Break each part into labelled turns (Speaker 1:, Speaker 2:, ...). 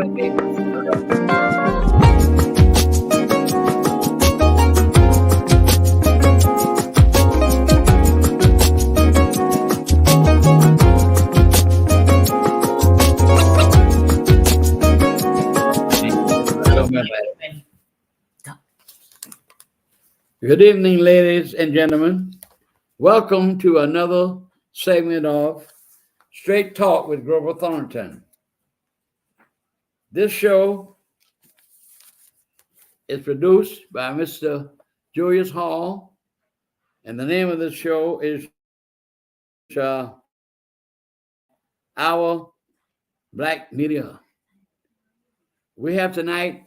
Speaker 1: Good evening, ladies and gentlemen. Welcome to another segment of Straight Talk with Grover Thornton. This show is produced by Mr. Julius Hall, and the name of the show is Our Black Media. We have tonight,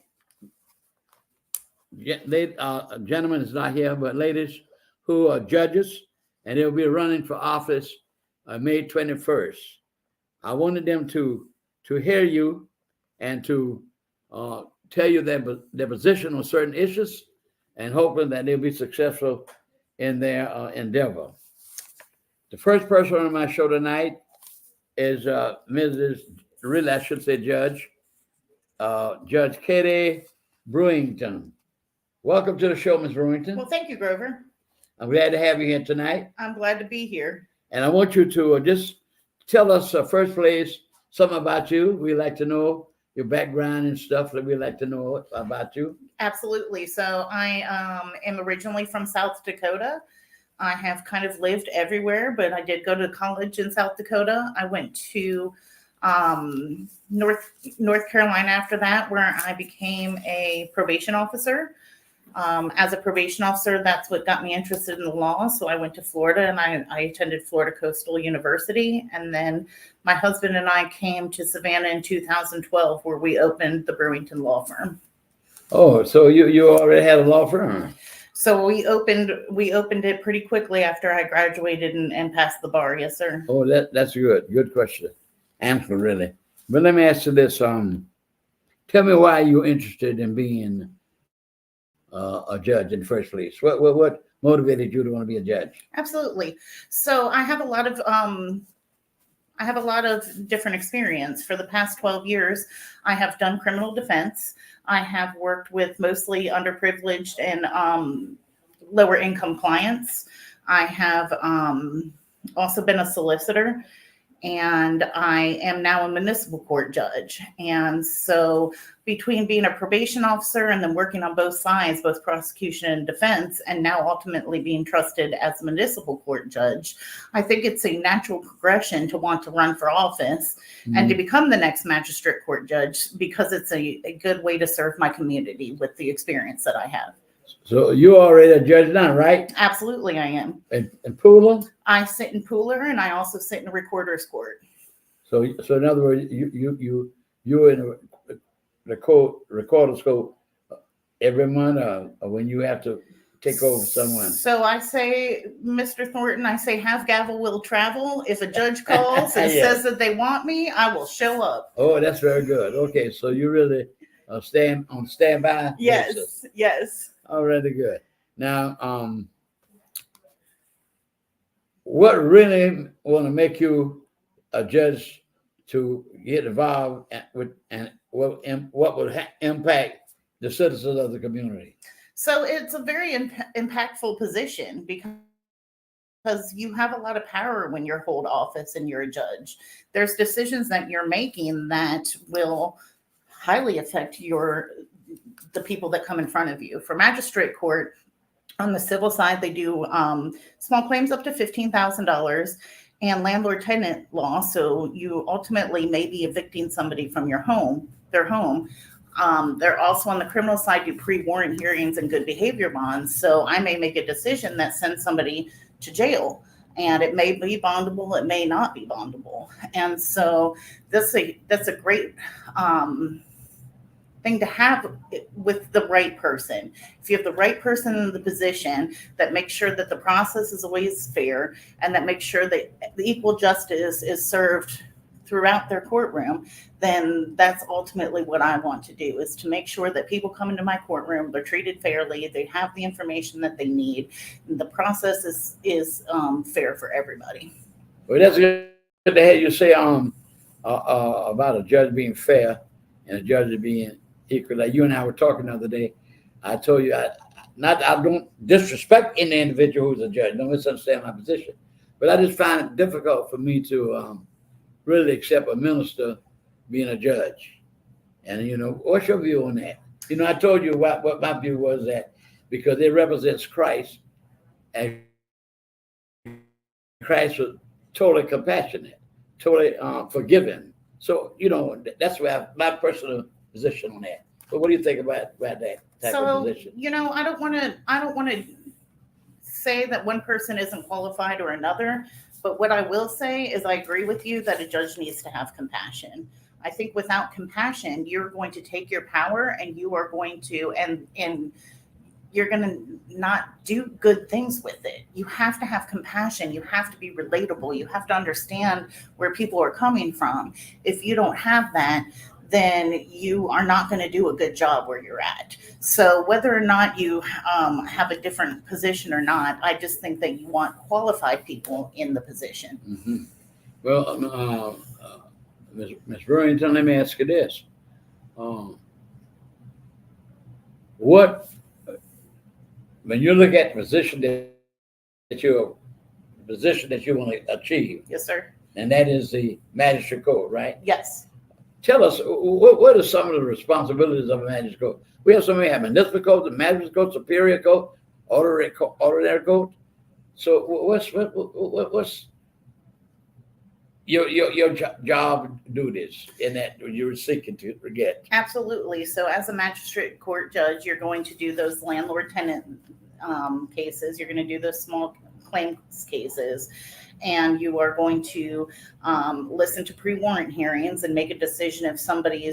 Speaker 1: gentlemen is not here, but ladies who are judges, and they'll be running for office May 21st. I wanted them to hear you and to tell you their position on certain issues, and hoping that they'll be successful in their endeavor. The first person on my show tonight is Judge Katie Brewington. Welcome to the show, Ms. Brewington.
Speaker 2: Well, thank you, Grover.
Speaker 1: I'm glad to have you here tonight.
Speaker 2: I'm glad to be here.
Speaker 1: And I want you to just tell us, first place, something about you. We like to know your background and stuff that we like to know about you.
Speaker 2: Absolutely. So I am originally from South Dakota. I have kind of lived everywhere, but I did go to college in South Dakota. I went to North Carolina after that, where I became a probation officer. As a probation officer, that's what got me interested in the law. So I went to Florida and I attended Florida Coastal University. And then my husband and I came to Savannah in 2012, where we opened the Brewington law firm.
Speaker 1: Oh, so you already had a law firm?
Speaker 2: So we opened it pretty quickly after I graduated and passed the bar. Yes, sir.
Speaker 1: Oh, that's good. Good question. Answer, really. But let me ask you this. Tell me why you're interested in being a judge in the first place. What motivated you to want to be a judge?
Speaker 2: Absolutely. So I have a lot of different experience. For the past 12 years, I have done criminal defense. I have worked with mostly underprivileged and lower income clients. I have also been a solicitor, and I am now a municipal court judge. And so between being a probation officer and then working on both sides, both prosecution and defense, and now ultimately being trusted as a municipal court judge, I think it's a natural progression to want to run for office and to become the next magistrate court judge, because it's a good way to serve my community with the experience that I have.
Speaker 1: So you're already a judge now, right?
Speaker 2: Absolutely, I am.
Speaker 1: In Pooler?
Speaker 2: I sit in Pooler, and I also sit in a recorder's court.
Speaker 1: So in other words, you're in the recorder's court every month, or when you have to take over someone?
Speaker 2: So I say, Mr. Thornton, I say, have gavel will travel. If a judge calls and says that they want me, I will show up.
Speaker 1: Oh, that's very good. Okay, so you really stand on standby?
Speaker 2: Yes, yes.
Speaker 1: Already good. Now, what really want to make you a judge to get involved with, and what would impact the citizens of the community?
Speaker 2: So it's a very impactful position, because you have a lot of power when you hold office and you're a judge. There's decisions that you're making that will highly affect the people that come in front of you. For magistrate court, on the civil side, they do small claims up to $15,000 and landlord-tenant law. So you ultimately may be evicting somebody from their home. They're also on the criminal side do pre-warrant hearings and good behavior bonds. So I may make a decision that sends somebody to jail, and it may be bondable, it may not be bondable. And so that's a great thing to have with the right person. If you have the right person in the position that makes sure that the process is always fair, and that makes sure that the equal justice is served throughout their courtroom, then that's ultimately what I want to do, is to make sure that people come into my courtroom, they're treated fairly, they have the information that they need, and the process is fair for everybody.
Speaker 1: Well, that's good to hear you say about a judge being fair and the judges being equal. Like you and I were talking the other day. I told you, I don't disrespect any individual who's a judge. Don't misunderstand my position. But I just find it difficult for me to really accept a minister being a judge. And, what's your view on that? I told you what my view was, that because it represents Christ, and Christ was totally compassionate, totally forgiving. So, that's my personal position on that. But what do you think about that type of position?
Speaker 2: I don't want to say that one person isn't qualified or another, but what I will say is I agree with you that a judge needs to have compassion. I think without compassion, you're going to take your power and you are going to and you're going to not do good things with it. You have to have compassion. You have to be relatable. You have to understand where people are coming from. If you don't have that, then you are not going to do a good job where you're at. So whether or not you have a different position or not, I just think that you want qualified people in the position.
Speaker 1: Mm-hmm. Well, Ms. Brewington, let me ask you this. When you look at the position that you want to achieve,
Speaker 2: Yes, sir.
Speaker 1: and that is the magistrate court, right?
Speaker 2: Yes.
Speaker 1: Tell us, what are some of the responsibilities of a magistrate court? We have so many: municipal court, the magistrate court, superior court, ordinary court. So what's your job duties in that you're seeking to get?
Speaker 2: Absolutely. So as a magistrate court judge, you're going to do those landlord-tenant cases. You're going to do those small claims cases. And you are going to listen to pre-warrant hearings and make a decision if somebody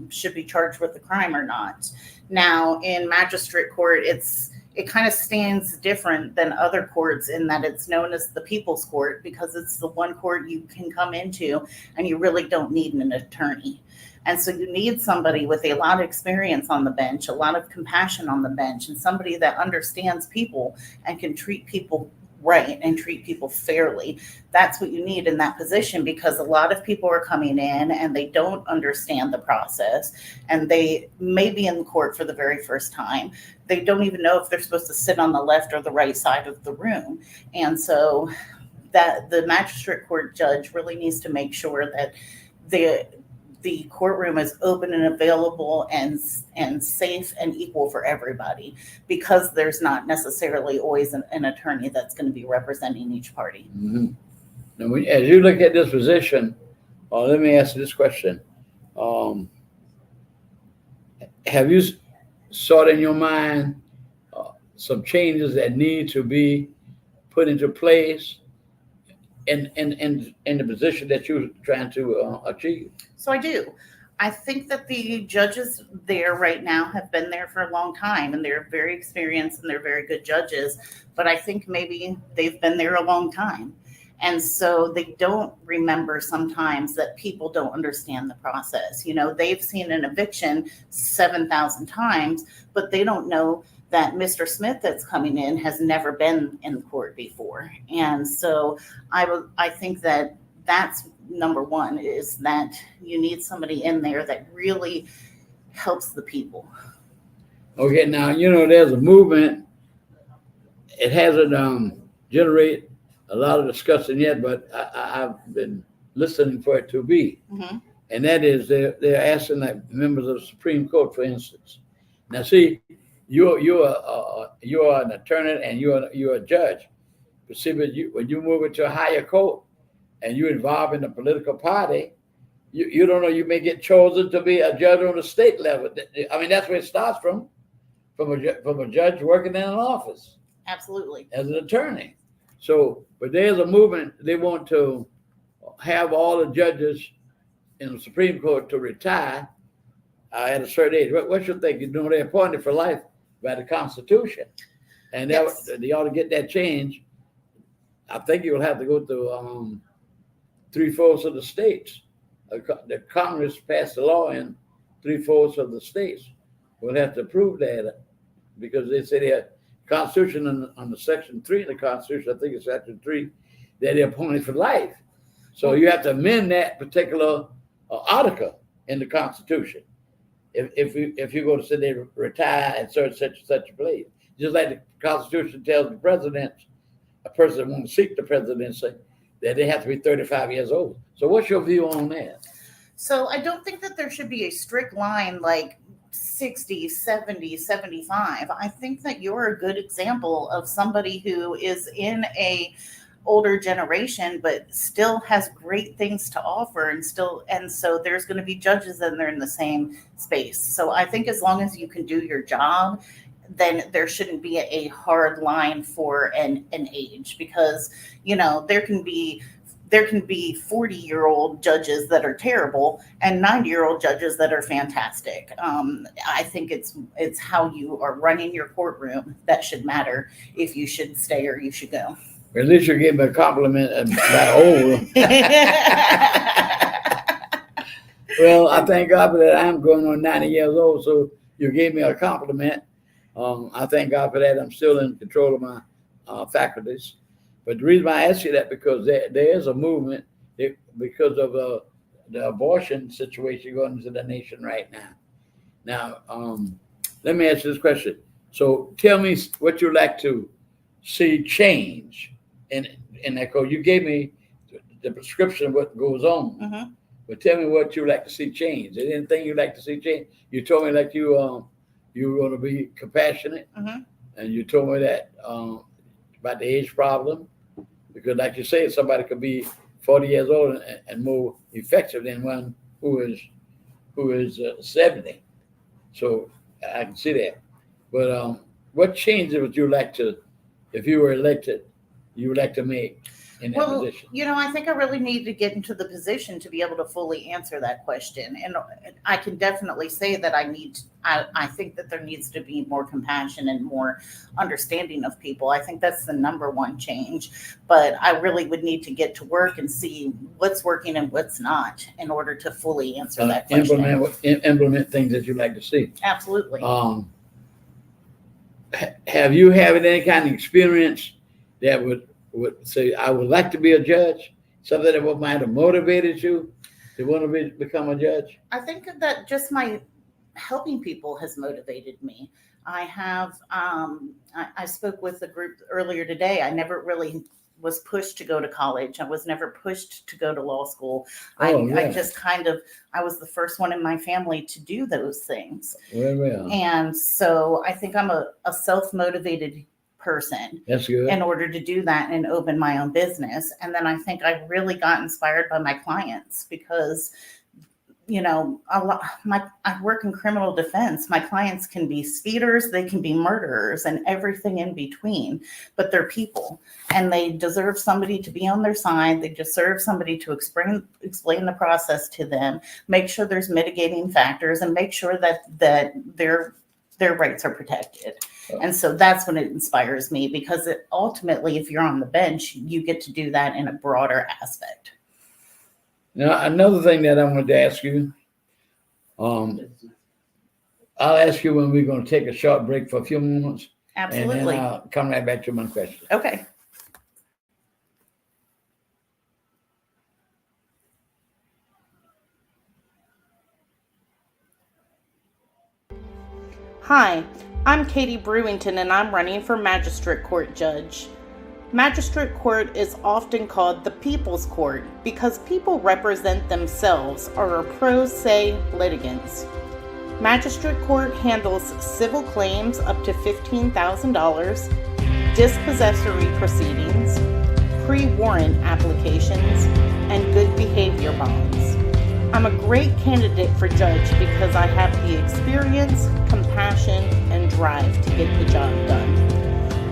Speaker 2: should be charged with a crime or not. Now, in magistrate court, it kind of stands different than other courts in that it's known as the people's court, because it's the one court you can come into and you really don't need an attorney. And so you need somebody with a lot of experience on the bench, a lot of compassion on the bench, and somebody that understands people and can treat people right and treat people fairly. That's what you need in that position, because a lot of people are coming in and they don't understand the process, and they may be in court for the very first time. They don't even know if they're supposed to sit on the left or the right side of the room. And so that the magistrate court judge really needs to make sure that the courtroom is open and available and safe and equal for everybody, because there's not necessarily always an attorney that's going to be representing each party.
Speaker 1: Mm-hmm. Now, as you look at this position, let me ask you this question. Have you sought in your mind some changes that need to be put into place in the position that you're trying to achieve?
Speaker 2: So I do. I think that the judges there right now have been there for a long time, and they're very experienced and they're very good judges. But I think maybe they've been there a long time. And so they don't remember sometimes that people don't understand the process. They've seen an eviction 7,000 times, but they don't know that Mr. Smith that's coming in has never been in court before. And so I think that that's number one, is that you need somebody in there that really helps the people.
Speaker 1: Okay, now, there's a movement. It hasn't generated a lot of discussion yet, but I've been listening for it to be.
Speaker 2: Mm-hmm.
Speaker 1: And that is they're asking, like, members of the Supreme Court, for instance. Now, see, you're an attorney and you're a judge. But see, when you move into a higher court and you're involved in a political party, you don't know, you may get chosen to be a judge on the state level. I mean, that's where it starts from a judge working in an office.
Speaker 2: Absolutely.
Speaker 1: As an attorney. So, but there's a movement, they want to have all the judges in the Supreme Court to retire at a certain age. What's your thinking? They're appointed for life by the Constitution. And
Speaker 2: Yes.
Speaker 1: they ought to get that change. I think you'll have to go through 3/4 of the states. The Congress passed a law in 3/4 of the states. We'll have to approve that, because they say the Constitution on the Section 3 of the Constitution, I think it's Section 3, that they're appointed for life. So you have to amend that particular article. in the Constitution. If you go to say they retire at such a place, just like the Constitution tells the president, a person that wants to seek the presidency, that they have to be 35 years old. So what's your view on that?
Speaker 2: So I don't think that there should be a strict line like 60, 70, 75. I think that you're a good example of somebody who is in a older generation but still has great things to offer, and so there's going to be judges and they're in the same space. So I think as long as you can do your job, then there shouldn't be a hard line for an age, because there can be 40-year-old judges that are terrible and 90-year-old judges that are fantastic. I think it's how you are running your courtroom that should matter if you should stay or you should go.
Speaker 1: At least you gave me a compliment about old. Well, I thank God for that. I'm going on 90 years old, so you gave me a compliment. I thank God for that. I'm still in control of my faculties. But the reason why I ask you that, because there is a movement because of the abortion situation going into the nation right now. Now, let me ask you this question. So tell me what you'd like to see change in that code. You gave me the prescription of what goes on,
Speaker 2: Mm-hmm.
Speaker 1: but tell me what you'd like to see change. Is there anything you'd like to see change? You told me like you were going to be compassionate,
Speaker 2: Mm-hmm.
Speaker 1: and you told me that about the age problem, because like you say, somebody could be 40 years old and more effective than one who is 70. So I can see that. But what changes would you like to, if you were elected, you would like to make in that position?
Speaker 2: I think I really need to get into the position to be able to fully answer that question. And I can definitely say that I think that there needs to be more compassion and more understanding of people. I think that's the number one change. But I really would need to get to work and see what's working and what's not in order to fully answer that question.
Speaker 1: Implement things that you'd like to see.
Speaker 2: Absolutely.
Speaker 1: Have you had any kind of experience that would say, I would like to be a judge? Something that might have motivated you to want to become a judge?
Speaker 2: I think that just my helping people has motivated me. I have, I spoke with a group earlier today. I never really was pushed to go to college. I was never pushed to go to law school. I just I was the first one in my family to do those things.
Speaker 1: Well.
Speaker 2: And so I think I'm a self-motivated person.
Speaker 1: That's good.
Speaker 2: In order to do that and open my own business. And then I think I really got inspired by my clients, because I work in criminal defense. My clients can be speeders, they can be murderers, and everything in between, but they're people, and they deserve somebody to be on their side. They deserve somebody to explain the process to them, make sure there's mitigating factors, and make sure that their rights are protected. And so that's when it inspires me, because ultimately, if you're on the bench, you get to do that in a broader aspect.
Speaker 1: Now, another thing that I wanted to ask you, I'll ask you when we're going to take a short break for a few moments.
Speaker 2: Absolutely.
Speaker 1: And then I'll come right back to my question.
Speaker 2: Okay. Hi, I'm Katie Brewington, and I'm running for Magistrate Court Judge. Magistrate Court is often called the People's Court because people represent themselves or are pro se litigants. Magistrate Court handles civil claims up to $15,000, dispossessory proceedings, pre-warrant applications, and good behavior bonds. I'm a great candidate for judge because I have the experience, compassion, and drive to get the job done.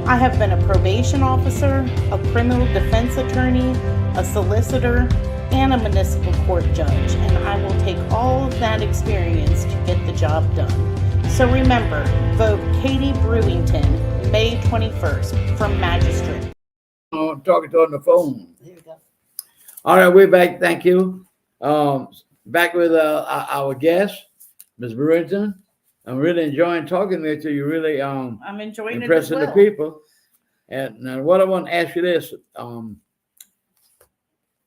Speaker 2: I have been a probation officer, a criminal defense attorney, a solicitor, and a municipal court judge, and I will take all of that experience to get the job done. So remember, vote Katie Brewington, May 21st, for Magistrate.
Speaker 1: I'm talking to her on the phone.
Speaker 2: There you go.
Speaker 1: All right, we're back. Thank you. Back with our guest, Ms. Brewington. I'm really enjoying talking with you. You really
Speaker 2: I'm enjoying
Speaker 1: impressing
Speaker 2: it as well.
Speaker 1: the people. And now, what I want to ask you this: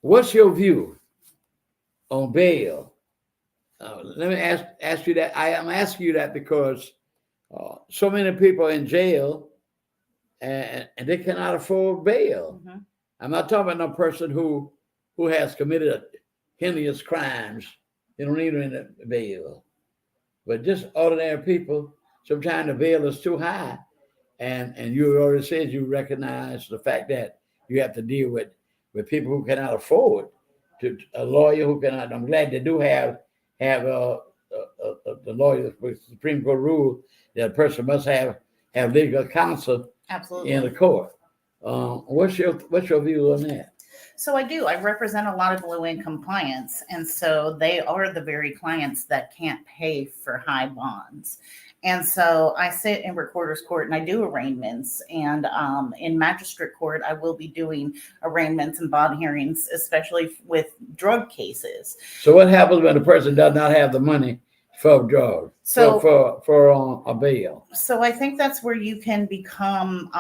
Speaker 1: what's your view on bail let me ask you that. I am asking you that because so many people in jail and they cannot afford bail.
Speaker 2: Mhm.
Speaker 1: I'm not talking about no person who has committed heinous crimes. They don't need any bail. But just ordinary people, sometimes the bail is too high. And you already said you recognize the fact that you have to deal with people who cannot afford to a lawyer who cannot. I'm glad they do have the lawyer with Supreme Court rule that a person must have legal counsel in the
Speaker 2: Absolutely.
Speaker 1: court. What's your view on that?
Speaker 2: So I do. I represent a lot of low income clients. And so they are the very clients that can't pay for high bonds. And so I sit in recorder's court and I do arraignments. And in magistrate court, I will be doing arraignments and bond hearings, especially with drug cases.
Speaker 1: So what happens when a person does not have the money for drugs,
Speaker 2: So
Speaker 1: for a bail?
Speaker 2: So I think that's where you can become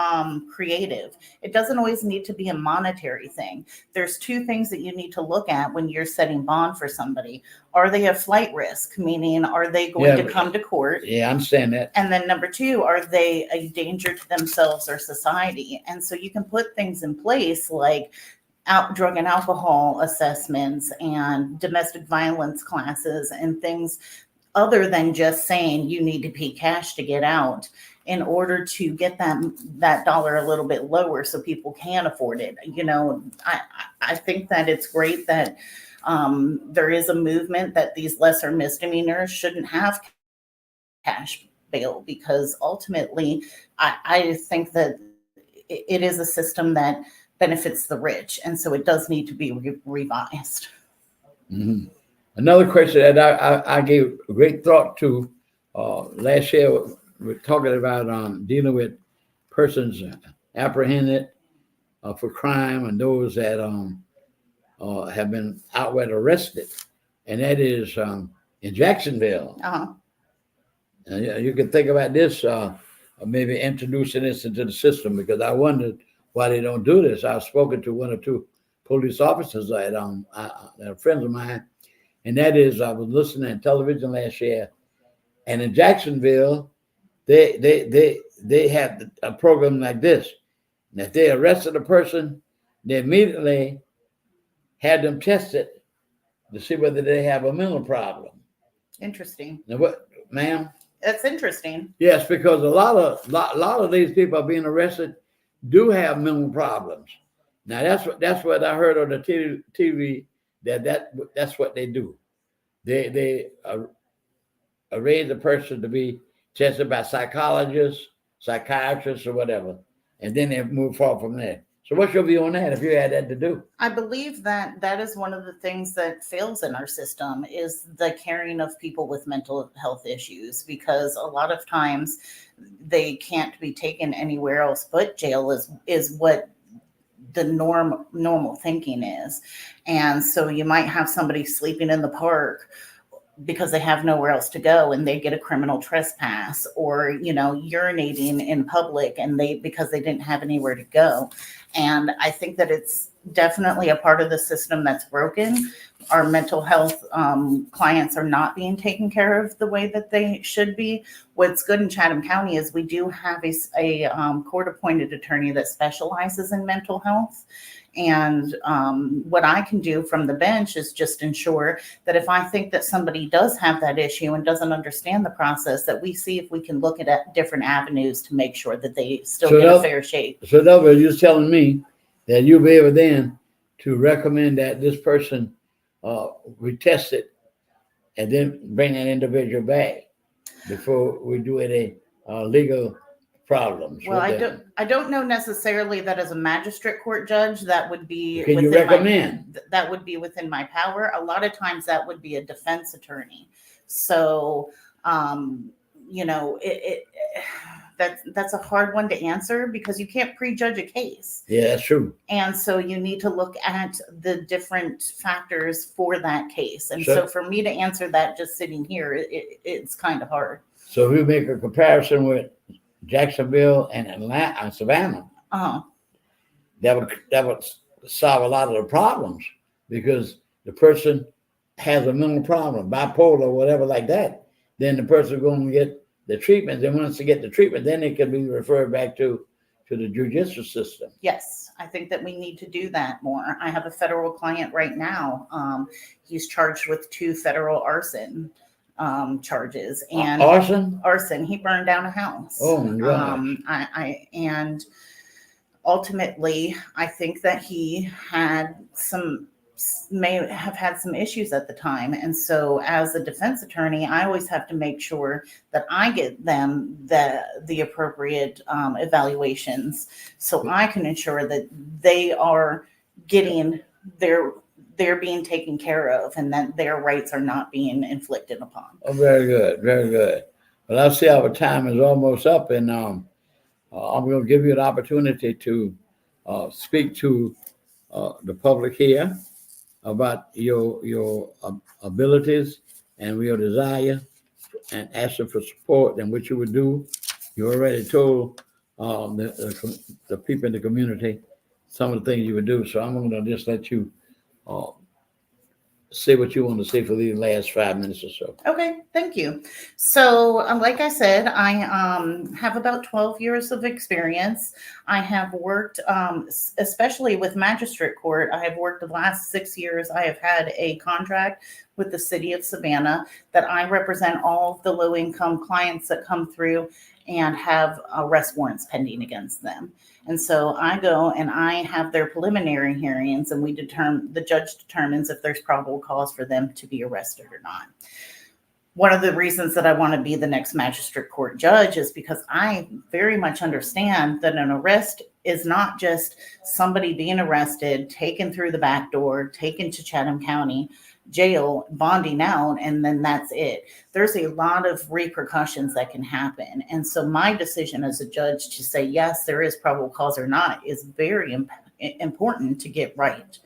Speaker 2: creative. It doesn't always need to be a monetary thing. There's two things that you need to look at when you're setting bond for somebody. Are they a flight risk? Meaning, are they going to come to court?
Speaker 1: Yeah, I understand that.
Speaker 2: And then number two, are they a danger to themselves or society? And so you can put things in place like drug and alcohol assessments and domestic violence classes and things other than just saying you need to pay cash to get out in order to get that dollar a little bit lower so people can afford it. I think that it's great that there is a movement that these lesser misdemeanors shouldn't have cash bail, because ultimately I think that it is a system that benefits the rich, and so it does need to be revised.
Speaker 1: Mm-hmm. Another question that I gave great thought to last year, we're talking about dealing with persons apprehended for crime and those that have been outright arrested, and that is in Jacksonville.
Speaker 2: Uh-huh.
Speaker 1: You can think about this, maybe introducing this into the system, because I wondered why they don't do this. I've spoken to one or two police officers that are friends of mine. And that is, I was listening to television last year, and in Jacksonville, they have a program like this. And if they arrested a person, they immediately had them tested to see whether they have a mental problem.
Speaker 2: Interesting.
Speaker 1: Now, what, ma'am?
Speaker 2: That's interesting.
Speaker 1: Yes, because a lot of these people are being arrested do have mental problems. Now that's what I heard on the TV that's what they do. They arrange a person to be tested by psychologists, psychiatrists, or whatever, and then they move forward from there. So what's your view on that, if you had that to do?
Speaker 2: I believe that is one of the things that fails in our system is the caring of people with mental health issues, because a lot of times they can't be taken anywhere else but jail is what the normal thinking is. And so you might have somebody sleeping in the park because they have nowhere else to go and they get a criminal trespass, or urinating in public and because they didn't have anywhere to go. And I think that it's definitely a part of the system that's broken. Our mental health clients are not being taken care of the way that they should be. What's good in Chatham County is we do have a court-appointed attorney that specializes in mental health. And what I can do from the bench is just ensure that if I think that somebody does have that issue and doesn't understand the process, that we see if we can look at different avenues to make sure that they still get a fair shake.
Speaker 1: So in other words, you're telling me that you'll be able then to recommend that this person we test it and then bring that individual back before we do any legal problems.
Speaker 2: Well, I don't know necessarily that as a magistrate court judge that would be.
Speaker 1: Can you recommend?
Speaker 2: That would be within my power. A lot of times that would be a defense attorney. So, that's a hard one to answer because you can't prejudge a case.
Speaker 1: Yeah, that's true.
Speaker 2: And so you need to look at the different factors for that case. And so for me to answer that just sitting here, it's kind of hard.
Speaker 1: So if we make a comparison with Jacksonville and Atlanta and Savannah, that would solve a lot of the problems, because the person has a mental problem, bipolar, whatever like that, then the person going to get the treatment. And once they get the treatment, then it can be referred back to the judicial system.
Speaker 2: Yes, I think that we need to do that more. I have a federal client right now. He's charged with 2 federal arson charges and
Speaker 1: Arson.
Speaker 2: He burned down a house.
Speaker 1: Oh my gosh.
Speaker 2: And ultimately, I think that he may have had some issues at the time. And so as a defense attorney, I always have to make sure that I get them the appropriate evaluations so I can ensure that they are getting they're being taken care of and that their rights are not being inflicted upon.
Speaker 1: Oh, very good. Very good. Well, I see our time is almost up, and I'm going to give you an opportunity to speak to the public here about your abilities and your desire, and ask them for support and what you would do. You already told the people in the community some of the things you would do. So I'm going to just let you say what you want to say for these last 5 minutes or so.
Speaker 2: Okay, thank you. So, like I said, I have about 12 years of experience. I have worked, especially with magistrate court, I have worked the last 6 years. I have had a contract with the city of Savannah that I represent all of the low-income clients that come through and have arrest warrants pending against them. And so I go and I have their preliminary hearings, and the judge determines if there's probable cause for them to be arrested or not. One of the reasons that I want to be the next magistrate court judge is because I very much understand that an arrest is not just somebody being arrested, taken through the back door, taken to Chatham County jail, bonding out, and then that's it. There's a lot of repercussions that can happen. And so my decision as a judge to say, yes, there is probable cause or not is very important to get right.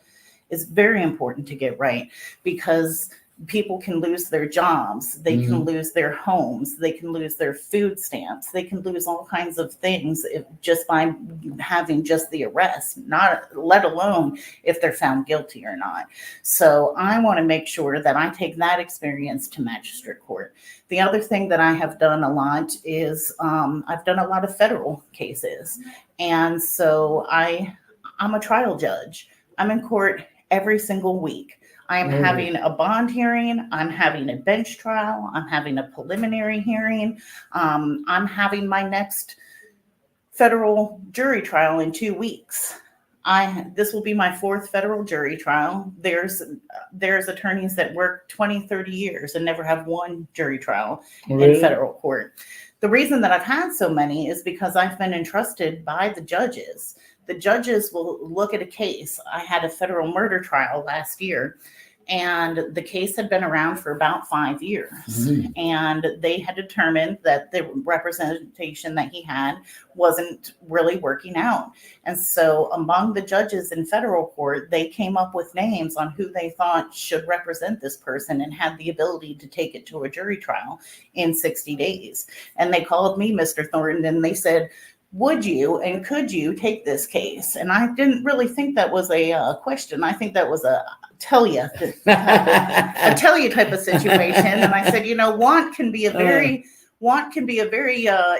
Speaker 2: It's very important to get right because people can lose their jobs. They can lose their homes. They can lose their food stamps. They can lose all kinds of things just by having just the arrest, not let alone if they're found guilty or not. So I want to make sure that I take that experience to magistrate court. The other thing that I have done a lot is I've done a lot of federal cases. And so I'm a trial judge. I'm in court every single week. I'm having a bond hearing. I'm having a bench trial. I'm having a preliminary hearing. I'm having my next federal jury trial in 2 weeks. This will be my 4th federal jury trial. There's attorneys that work 20, 30 years and never have one jury trial in federal court. The reason that I've had so many is because I've been entrusted by the judges. The judges will look at a case. I had a federal murder trial last year, and the case had been around for about 5 years. And they had determined that the representation that he had wasn't really working out. And so among the judges in federal court, they came up with names on who they thought should represent this person and had the ability to take it to a jury trial in 60 days. And they called me, Mr. Thornton, and they said, would you and could you take this case? And I didn't really think that was a question. I think that was a tell you type of situation. And I said, want can be a very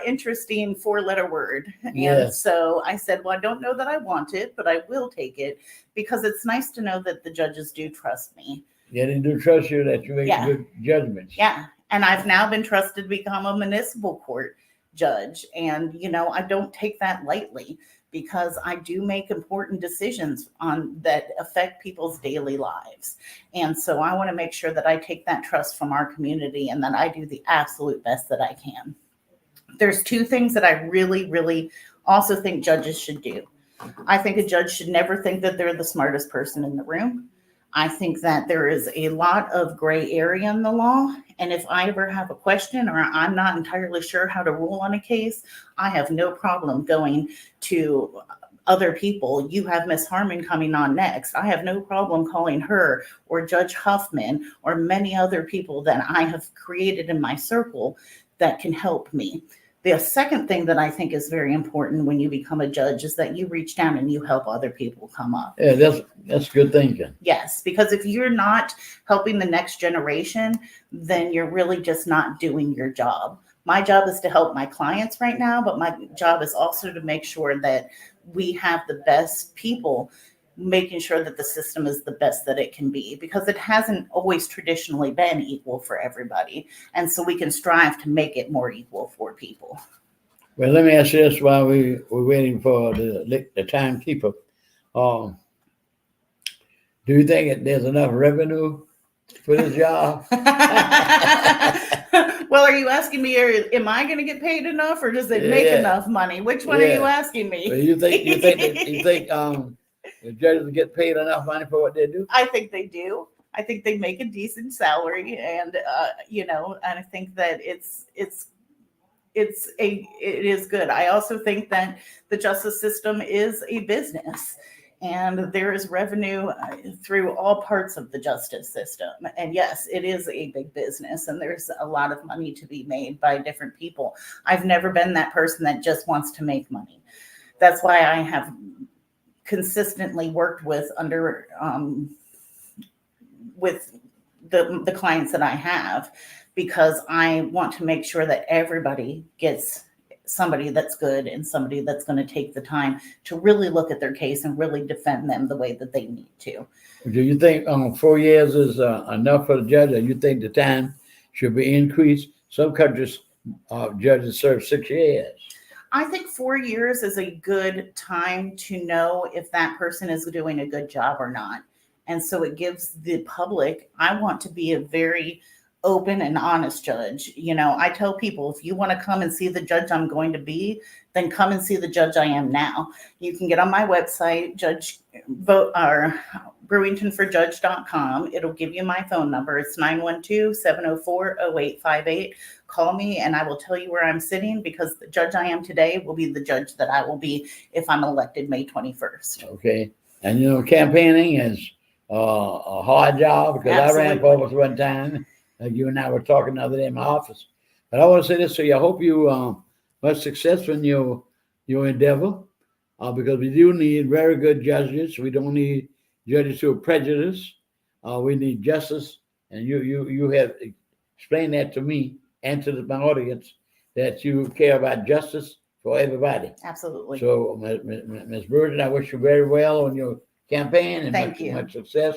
Speaker 2: interesting 4-letter word. And so I said, well, I don't know that I want it, but I will take it because it's nice to know that the judges do trust me.
Speaker 1: Yeah, they do trust you, that you make good judgments.
Speaker 2: Yeah. And I've now been trusted to become a municipal court judge. And, I don't take that lightly because I do make important decisions that affect people's daily lives. And so I want to make sure that I take that trust from our community and that I do the absolute best that I can. There's 2 things that I really, really also think judges should do. I think a judge should never think that they're the smartest person in the room. I think that there is a lot of gray area in the law. And if I ever have a question or I'm not entirely sure how to rule on a case, I have no problem going to other people. You have Miss Harmon coming on next. I have no problem calling her or Judge Huffman or many other people that I have created in my circle that can help me. The second thing that I think is very important when you become a judge is that you reach down and you help other people come up.
Speaker 1: Yeah, that's good thinking.
Speaker 2: Yes, because if you're not helping the next generation, then you're really just not doing your job. My job is to help my clients right now, but my job is also to make sure that we have the best people, making sure that the system is the best that it can be, because it hasn't always traditionally been equal for everybody. And so we can strive to make it more equal for people.
Speaker 1: Well, let me ask you this while we're waiting for the timekeeper. Do you think that there's enough revenue for this job?
Speaker 2: Well, are you asking me, am I going to get paid enough, or does it make enough money? Which one are you asking me?
Speaker 1: So you think the judges get paid enough money for what they do?
Speaker 2: I think they do. I think they make a decent salary, and and I think that it is good. I also think that the justice system is a business, and there is revenue through all parts of the justice system. And yes, it is a big business, and there's a lot of money to be made by different people. I've never been that person that just wants to make money. That's why I have consistently worked with the clients that I have, because I want to make sure that everybody gets somebody that's good and somebody that's going to take the time to really look at their case and really defend them the way that they need to.
Speaker 1: Do you think 4 years is enough for the judge, or you think the time should be increased? Some countries, judges serve 6 years.
Speaker 2: I think 4 years is a good time to know if that person is doing a good job or not. And so it gives the public, I want to be a very open and honest judge. I tell people, if you want to come and see the judge I'm going to be, then come and see the judge I am now. You can get on my website, brewingtonforjudge.com. It'll give you my phone number. It's 912-704-0858. Call me and I will tell you where I'm sitting, because the judge I am today will be the judge that I will be if I'm elected May 21st.
Speaker 1: Okay. And campaigning is a hard job, because
Speaker 2: Absolutely.
Speaker 1: I ran for office one time. You and I were talking the other day in my office. But I want to say this to you. I hope you much success in your endeavor, because we do need very good judges. We don't need judges who are prejudiced. We need justice. And you have explained that to me and to my audience, that you care about justice for everybody.
Speaker 2: Absolutely.
Speaker 1: So, Ms. Burton, I wish you very well on your campaign, and
Speaker 2: Thank you.
Speaker 1: much success.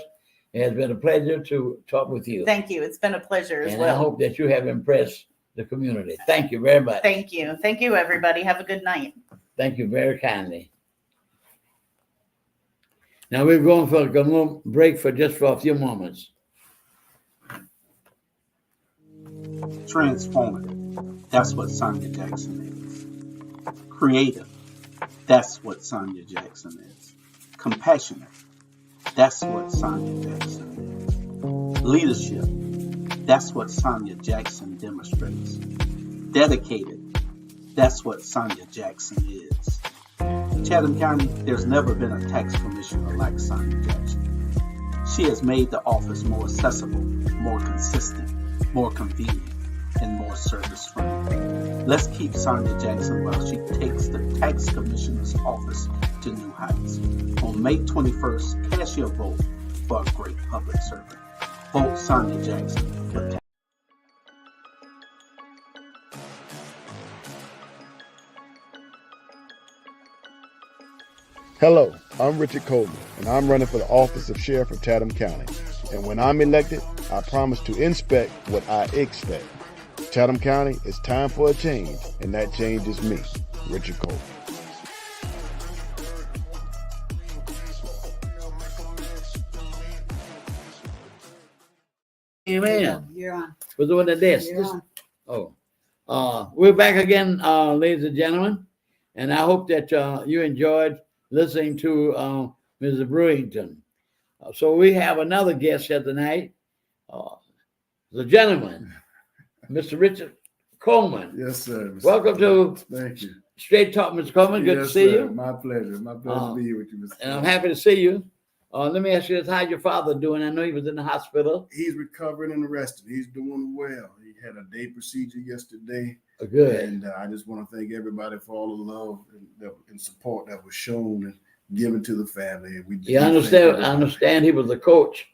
Speaker 1: It has been a pleasure to talk with you.
Speaker 2: Thank you. It's been a pleasure as well.
Speaker 1: And I hope that you have impressed the community. Thank you very much.
Speaker 2: Thank you. Thank you, everybody. Have a good night.
Speaker 1: Thank you very kindly. Now we're going for a little break for a few moments.
Speaker 3: Transformative. That's what Sonia Jackson is. Creative. That's what Sonia Jackson is. Compassionate. That's what Sonia Jackson is. Leadership. That's what Sonia Jackson demonstrates. Dedicated. That's what Sonia Jackson is. Chatham County, there's never been a tax commissioner like Sonia Jackson. She has made the office more accessible, more consistent, more convenient, and more service-friendly. Let's keep Sonia Jackson while she takes the tax commissioner's office to new heights. On May 21st, cast your vote for a great public servant. Vote Sonia Jackson for tax.
Speaker 4: Hello, I'm Richard Coleman, and I'm running for the office of Sheriff of Chatham County. And when I'm elected, I promise to inspect what I expect. Chatham County, it's time for a change, and that change is me, Richard Coleman.
Speaker 1: Amen.
Speaker 5: You're on.
Speaker 1: We're doing this.
Speaker 5: You're on.
Speaker 1: We're back again, ladies and gentlemen, and I hope that you enjoyed listening to Mrs. Brewington. So we have another guest here tonight, the gentleman, Mr. Richard Coleman.
Speaker 6: Yes, sir.
Speaker 1: Welcome to
Speaker 6: Thank you.
Speaker 1: Straight Talk, Mr. Coleman. Good to see
Speaker 6: sir.
Speaker 1: you.
Speaker 6: My pleasure. My pleasure to be here with you, Mr.
Speaker 1: And I'm happy to see you. Let me ask you this: how's your father doing? I know he was in the hospital.
Speaker 5: He's recovering and resting. He's doing well. He had a day procedure yesterday.
Speaker 1: Good.
Speaker 5: And I just want to thank everybody for all the love and support that was shown and given to the family. And
Speaker 1: I understand he was a coach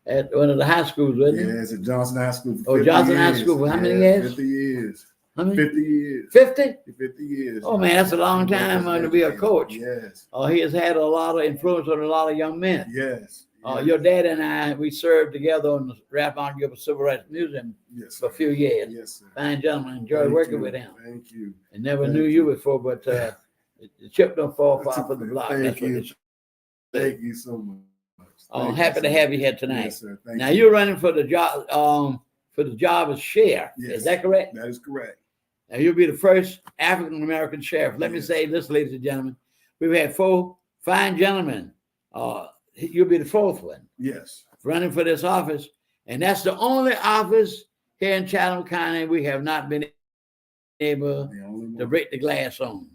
Speaker 1: at one of the high schools, wasn't he?
Speaker 5: Yes, at Johnson High School.
Speaker 1: Oh, Johnson High School. For how many years?
Speaker 5: 50 years.
Speaker 1: How many?
Speaker 5: 50 years.
Speaker 1: 50?
Speaker 5: 50 years.
Speaker 1: Oh, man, that's a long time to be a coach.
Speaker 5: Yes.
Speaker 1: He has had a lot of influence on a lot of young men.
Speaker 5: Yes.
Speaker 1: Your dad and I, we served together on the Ralph Vaughan Gilbert Civil Rights Museum for a few years.
Speaker 5: Yes, sir.
Speaker 1: Fine gentleman. Enjoyed working with him.
Speaker 5: Thank you.
Speaker 1: And never knew you before, but the chip don't fall far from the block.
Speaker 5: Thank you. Thank you so much.
Speaker 1: I'm happy to have you here tonight.
Speaker 5: Yes, sir. Thank
Speaker 1: now
Speaker 5: you.
Speaker 1: You're running for the job as sheriff.
Speaker 5: Yes.
Speaker 1: Is that correct?
Speaker 5: That is correct.
Speaker 1: Now you'll be the first African American sheriff. Let me say this, ladies and gentlemen. We've had 4 fine gentlemen. You'll be the 4th one.
Speaker 5: Yes.
Speaker 1: Running for this office. And that's the only office here in Chatham County we have not been able to break the glass on.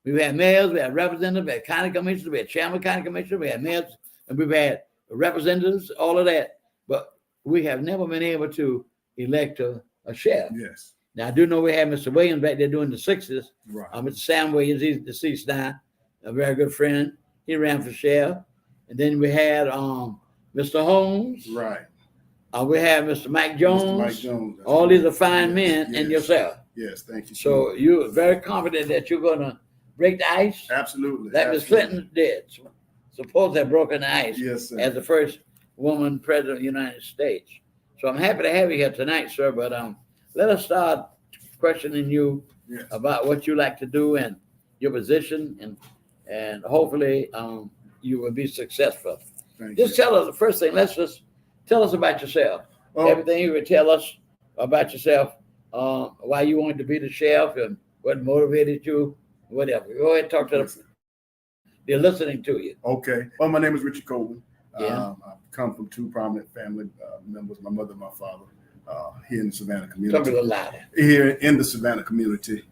Speaker 1: We've had mayors, we had representatives, we had county commissioners, we had chairman county commissioners, we had mayors, and we've had representatives, all of that. But we have never been able to elect a sheriff.
Speaker 5: Yes.
Speaker 1: Now, I do know we had Mr. Williams back there doing the 60s.
Speaker 5: Right.
Speaker 1: Mr. Sam Williams, he's deceased now, a very good friend. He ran for sheriff. And then we had Mr. Holmes.
Speaker 5: Right.
Speaker 1: We have Mr. Mike Jones.
Speaker 5: Mr. Mike Jones.
Speaker 1: All these are fine men, and yourself.
Speaker 5: Yes, thank you.
Speaker 1: So you're very confident that you're going to break the ice?
Speaker 5: Absolutely.
Speaker 1: Like Ms. Clinton did. Suppose have broken the ice.
Speaker 5: Yes, sir.
Speaker 1: As the first woman president of the United States. So I'm happy to have you here tonight, sir. But let us start questioning you about what you like to do and your position, and hopefully you will be successful. Just tell us the first thing. Let's just tell us about yourself. Everything you would tell us about yourself, why you wanted to be the sheriff and what motivated you, whatever. Go ahead and talk to them. They're listening to you.
Speaker 5: Okay. Well, my name is Richard Coleman.
Speaker 1: Yeah.
Speaker 5: I come from 2 prominent family members, my mother and my father, here in the Savannah community.
Speaker 1: Talk a little louder.
Speaker 5: Here in the Savannah community.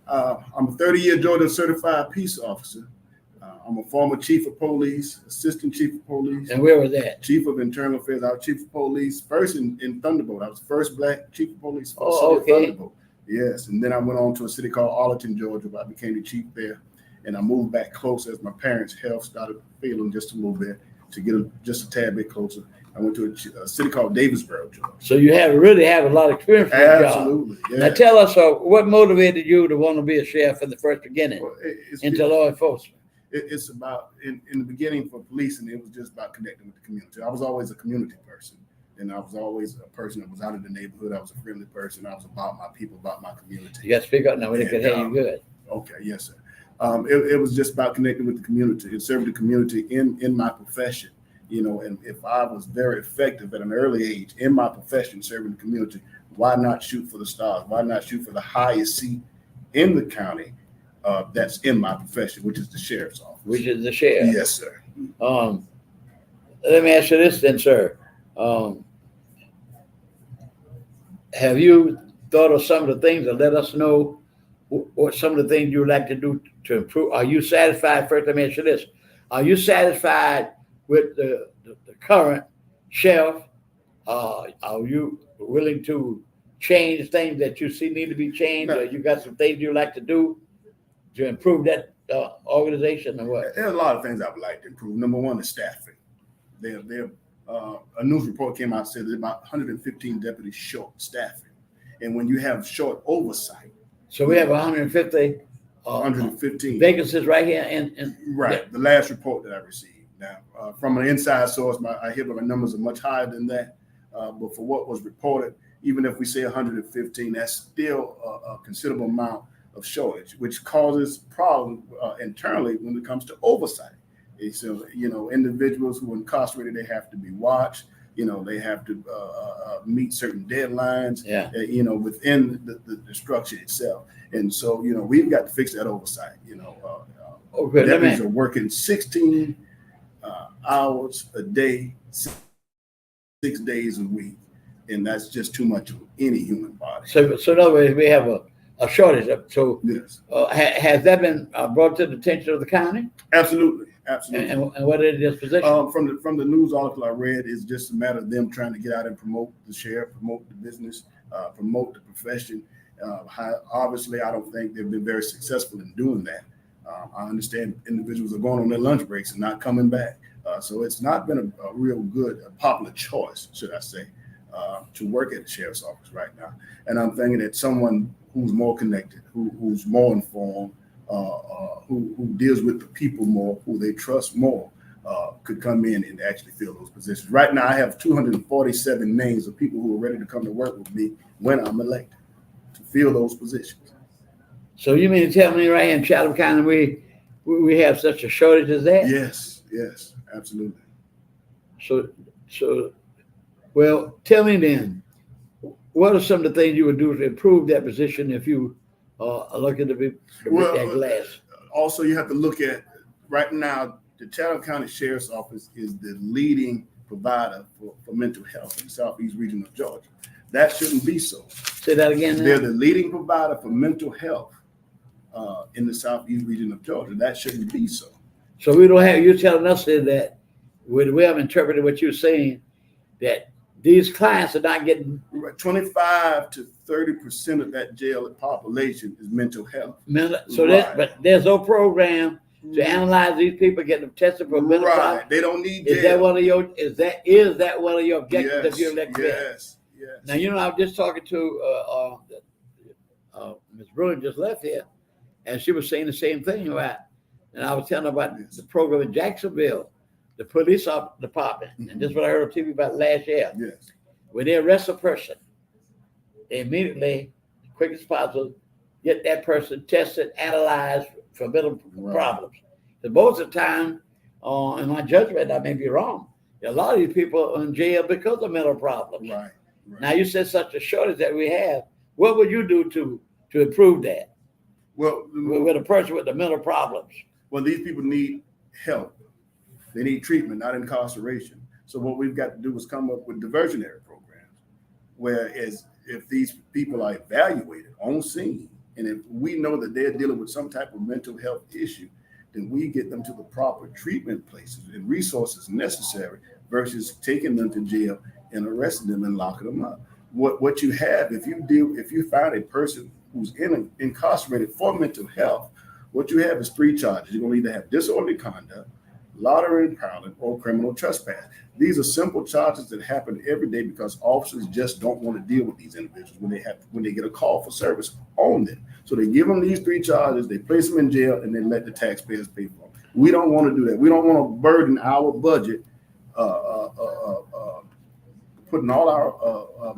Speaker 5: I'm a 30-year Georgia certified peace officer. I'm a former chief of police, assistant chief of police.
Speaker 1: And where was that?
Speaker 5: Chief of internal affairs. I was chief of police first in Thunderbolt. I was the first black chief of police for the city of Thunderbolt. Yes. And then I went on to a city called Arlington, Georgia, where I became the chief there. And I moved back close as my parents' health started failing just a little bit to get just a tad bit closer. I went to a city called Davisboro, Georgia.
Speaker 1: So you really have a lot of experience with the job.
Speaker 5: Absolutely. Yes.
Speaker 1: Now tell us what motivated you to want to be a sheriff in the first beginning into law enforcement.
Speaker 5: It's about, in the beginning for policing, it was just about connecting with the community. I was always a community person. And I was always a person that was out in the neighborhood. I was a friendly person. I was about my people, about my community.
Speaker 1: You got to speak up now. We can hear you good.
Speaker 5: Okay. Yes, sir. It was just about connecting with the community and serving the community in my profession, and if I was very effective at an early age in my profession, serving the community, why not shoot for the stars? Why not shoot for the highest seat in the county that's in my profession, which is the sheriff's office?
Speaker 1: Which is the sheriff.
Speaker 5: Yes, sir.
Speaker 1: Let me ask you this then, sir. Have you thought of some of the things that let us know what some of the things you would like to do to improve? Are you satisfied? First, let me ask you this. Are you satisfied with the current sheriff? Are you willing to change things that you see need to be changed? Or you got some things you'd like to do to improve that organization or what?
Speaker 5: There are a lot of things I would like to improve. Number one is staffing. A news report came out and said there's about 115 deputies short staffing. And when you have short oversight.
Speaker 1: So we have 115 vacancies right here.
Speaker 5: Right. The last report that I received. Now, from an inside source, I hear my numbers are much higher than that. But for what was reported, even if we say 115, that's still a considerable amount of shortage, which causes problems internally when it comes to oversight. So, individuals who are incarcerated, they have to be watched. They have to meet certain deadlines, within the structure itself. And so, we've got to fix that oversight. Deputies are working 16 hours a day, 6 days a week. And that's just too much of any human body.
Speaker 1: So in other words, we have a shortage. So
Speaker 5: yes.
Speaker 1: Has that been brought to the attention of the county?
Speaker 5: Absolutely. absolutely.
Speaker 1: And what is this position?
Speaker 5: From the news article I read, it's just a matter of them trying to get out and promote the sheriff, promote the business, promote the profession. Obviously, I don't think they've been very successful in doing that. I understand individuals are going on their lunch breaks and not coming back. So it's not been a real good, popular choice, should I say, to work at the sheriff's office right now. And I'm thinking that someone who's more connected, who's more informed, who deals with the people more, who they trust more, could come in and actually fill those positions. Right now, I have 247 names of people who are ready to come to work with me when I'm elected to fill those positions.
Speaker 1: So you mean to tell me right here in Chatham County we have such a shortage as that?
Speaker 5: Yes, absolutely.
Speaker 1: So, well, tell me then, what are some of the things you would do to improve that position if you are looking to be that glass?
Speaker 5: Also, you have to look at right now, the Chatham County Sheriff's Office is the leading provider for mental health in the Southeast region of Georgia. That shouldn't be so.
Speaker 1: Say that again.
Speaker 5: They're the leading provider for mental health in the Southeast region of Georgia. That shouldn't be so.
Speaker 1: So we don't have, you're telling us that we have interpreted what you're saying, that these clients are not getting
Speaker 5: 25 to 30% of that jail population is mental health.
Speaker 1: So but there's no program to analyze these people, get them tested for mental health.
Speaker 5: They don't need jail.
Speaker 1: Is that one of your objectives if you're elected?
Speaker 5: Yes.
Speaker 1: Now I was just talking to Ms. Brewington just left here, and she was saying the same thing about, and I was telling her about the program in Jacksonville, the police department, and this is what I heard on TV about last year.
Speaker 5: Yes.
Speaker 1: When they arrest a person, they immediately, as quick as possible, get that person tested, analyzed for mental problems. Because most of the time, in my judgment, I may be wrong, a lot of these people are in jail because of mental problems.
Speaker 5: Right.
Speaker 1: Now, you said such a shortage that we have. What would you do to improve that?
Speaker 5: Well,
Speaker 1: with a person with the mental problems.
Speaker 5: Well, these people need help. They need treatment, not incarceration. So what we've got to do is come up with diversionary programs, whereas if these people are evaluated on scene, and if we know that they're dealing with some type of mental health issue, then we get them to the proper treatment places and resources necessary versus taking them to jail and arresting them and locking them up. What you have, if you find a person who's incarcerated for mental health, what you have is 3 charges. You're going to either have disorderly conduct, lottery and prowling, or criminal trespass. These are simple charges that happen every day because officers just don't want to deal with these individuals when they get a call for service on them. So they give them these 3 charges, they place them in jail, and then let the taxpayers pay for them. We don't want to do that. We don't want to burden our budget putting all our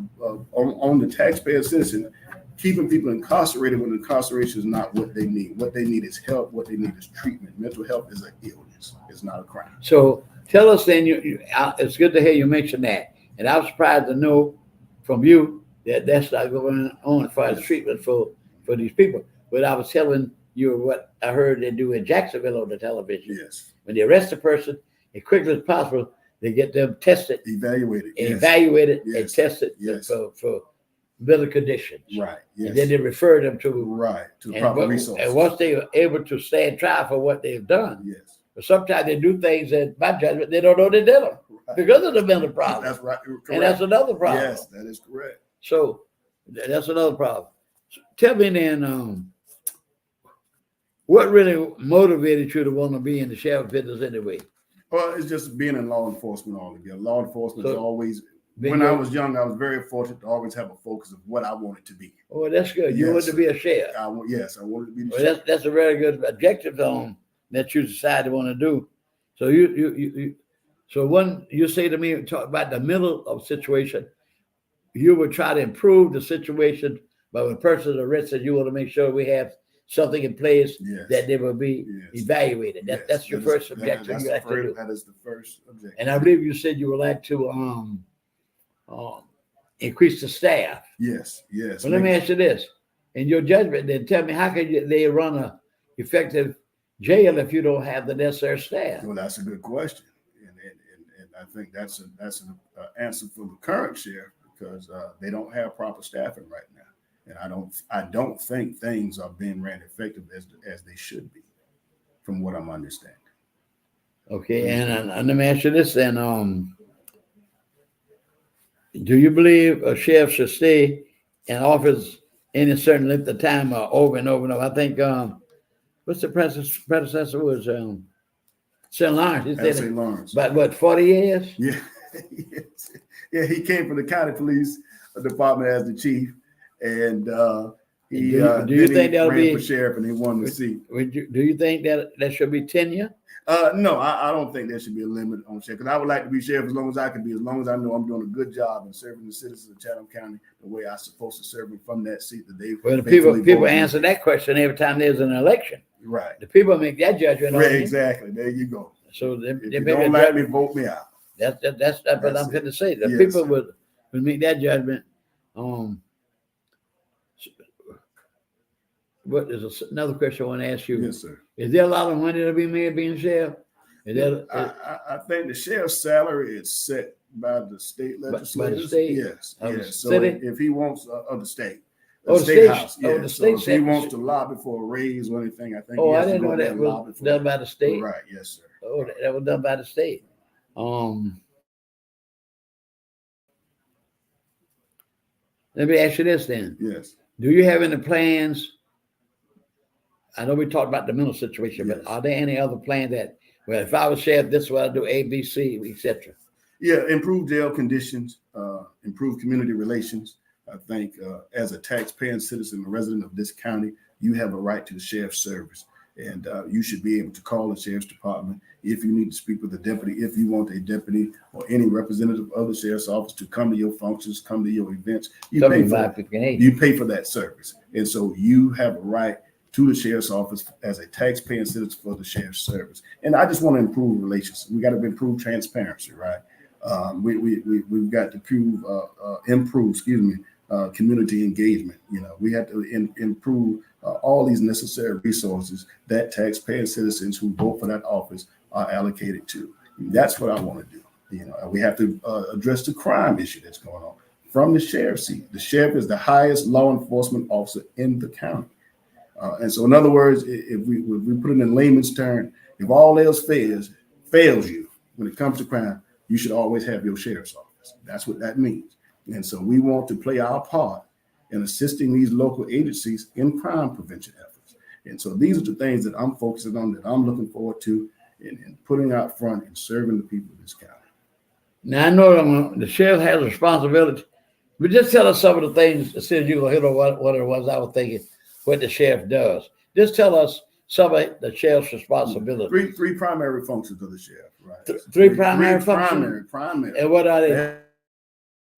Speaker 5: on the taxpayer citizen, keeping people incarcerated when incarceration is not what they need. What they need is help. What they need is treatment. Mental health is an illness. It's not a crime.
Speaker 1: So tell us then, it's good to hear you mention that. And I was surprised to know from you that that's not going on as far as treatment for these people. But I was telling you what I heard they do in Jacksonville on the television.
Speaker 5: Yes.
Speaker 1: When they arrest a person, as quickly as possible, they get them tested,
Speaker 5: evaluated,
Speaker 1: and tested for mental conditions.
Speaker 5: Right. Yes.
Speaker 1: And then they refer them to
Speaker 5: the proper resources.
Speaker 1: And once they are able to stand trial for what they've done,
Speaker 5: yes.
Speaker 1: But sometimes they do things that, by judgment, they don't know they did them because of the mental problem.
Speaker 5: That's right. Correct.
Speaker 1: And that's another problem.
Speaker 5: Yes, that is correct.
Speaker 1: So that's another problem. So tell me then, what really motivated you to want to be in the sheriff business anyway?
Speaker 5: Well, it's just being in law enforcement altogether. Law enforcement is always, when I was young, I was very fortunate to always have a focus of what I wanted to be.
Speaker 1: Oh, that's good. You wanted to be a sheriff.
Speaker 5: Yes, I wanted to be the sheriff.
Speaker 1: That's a very good objective that you decided to want to do. So so when you say to me, talk about the middle of situation, you would try to improve the situation, but when a person is arrested, you want to make sure we have something in place that they will be evaluated. That's your first objective.
Speaker 5: That is the first objective.
Speaker 1: And I believe you said you would like to increase the staff.
Speaker 5: Yes.
Speaker 1: But let me ask you this: in your judgment, then tell me, how can they run a effective jail if you don't have the necessary staff?
Speaker 5: Well, that's a good question, and I think that's an answer for the current sheriff because they don't have proper staffing right now. And I don't think things are being ran effective as they should be, from what I'm understanding.
Speaker 1: Okay, and let me ask you this then. Do you believe a sheriff should stay in office any certain length of time or over and over and over? I think what's the predecessor was St. Lawrence. He
Speaker 5: At
Speaker 1: said
Speaker 5: St. Lawrence.
Speaker 1: about what, 40 years?
Speaker 5: Yeah. Yeah, he came from the county police department as the chief, and he
Speaker 1: Do you think that'll
Speaker 5: ran
Speaker 1: be
Speaker 5: for sheriff and he won the seat.
Speaker 1: Do you think that should be tenure?
Speaker 5: No, I don't think there should be a limit on sheriff, because I would like to be sheriff as long as I can be, as long as I know I'm doing a good job and serving the citizens of Chatham County the way I'm supposed to serve them from that seat that they.
Speaker 1: Well, the people answer that question every time there's an election.
Speaker 5: Right.
Speaker 1: The people make that judgment.
Speaker 5: Right, exactly. There you go.
Speaker 1: So they
Speaker 5: If you
Speaker 1: make
Speaker 5: don't
Speaker 1: a
Speaker 5: like me,
Speaker 1: judgment.
Speaker 5: vote me out.
Speaker 1: That's what I'm going to say. The
Speaker 5: Yes.
Speaker 1: people would make that judgment. What is another question I want to ask you?
Speaker 5: Yes, sir.
Speaker 1: Is there a lot of money to be made being sheriff? Is there,
Speaker 5: I think the sheriff's salary is set by the state
Speaker 1: by the
Speaker 5: legislators.
Speaker 1: state?
Speaker 5: Yes,
Speaker 1: Of the
Speaker 5: yes. So
Speaker 1: city?
Speaker 5: if he wants of the state,
Speaker 1: Oh, the
Speaker 5: state
Speaker 1: state-
Speaker 5: house,
Speaker 1: oh,
Speaker 5: yeah.
Speaker 1: the
Speaker 5: So
Speaker 1: state
Speaker 5: if he
Speaker 1: set-
Speaker 5: wants to lobby for a raise or anything, I think.
Speaker 1: oh,
Speaker 5: he
Speaker 1: I
Speaker 5: has to
Speaker 1: didn't
Speaker 5: go
Speaker 1: know
Speaker 5: there
Speaker 1: that
Speaker 5: and
Speaker 1: was
Speaker 5: lobby for
Speaker 1: done
Speaker 5: it.
Speaker 1: by the state.
Speaker 5: Right. Yes, sir.
Speaker 1: Oh, that was done by the state. Let me ask you this then.
Speaker 5: Yes.
Speaker 1: Do you have any plans? I know we talked about the mental situation, but
Speaker 5: Yes.
Speaker 1: are there any other plans that, well, if I was sheriff, this is what I do, A, B, C, etc.
Speaker 5: Yeah, improve jail conditions, improve community relations. I think as a taxpaying citizen, a resident of this county, you have a right to the sheriff's service. And you should be able to call the sheriff's department if you need to speak with a deputy, if you want a deputy or any representative of the sheriff's office to come to your functions, come to your events. You pay for that service. And so you have a right to the sheriff's office as a taxpaying citizen for the sheriff's service. And I just want to improve relations. We got to improve transparency, right? We've got to improve community engagement. You know, we have to improve all these necessary resources that taxpaying citizens who vote for that office are allocated to. And that's what I want to do. You know, we have to address the crime issue that's going on from the sheriff's seat. The sheriff is the highest law enforcement officer in the county. And so, in other words, if we put it in layman's term, if all else fails you when it comes to crime, you should always have your sheriff's office. That's what that means. And so we want to play our part in assisting these local agencies in crime prevention efforts. And so these are the things that I'm focusing on, that I'm looking forward to and putting out front and serving the people of this county.
Speaker 1: Now, I know the sheriff has a responsibility, but just tell us some of the things, as soon as you go hit on what it was I was thinking, what the sheriff does. Just tell us some of the sheriff's responsibility.
Speaker 5: Three primary functions of the sheriff, right?
Speaker 1: Three primary functions?
Speaker 5: Primary.
Speaker 1: And what are they?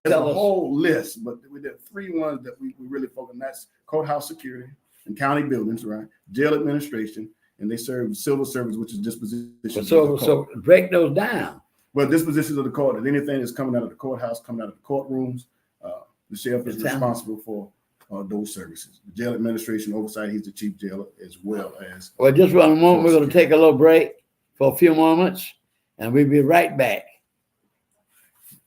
Speaker 5: There's a whole list, but we did three ones that we really focus on. That's courthouse security and county buildings, right? Jail administration, and they serve civil service, which is disposition.
Speaker 1: So break those down.
Speaker 5: Well, dispositions of the court, and anything that's coming out of the courthouse, coming out of the courtrooms, the sheriff is responsible for those services. The jail administration oversight, he's the chief jailer, as well as.
Speaker 1: Well, just one moment, we're going to take a little break for a few moments, and we'll be right back.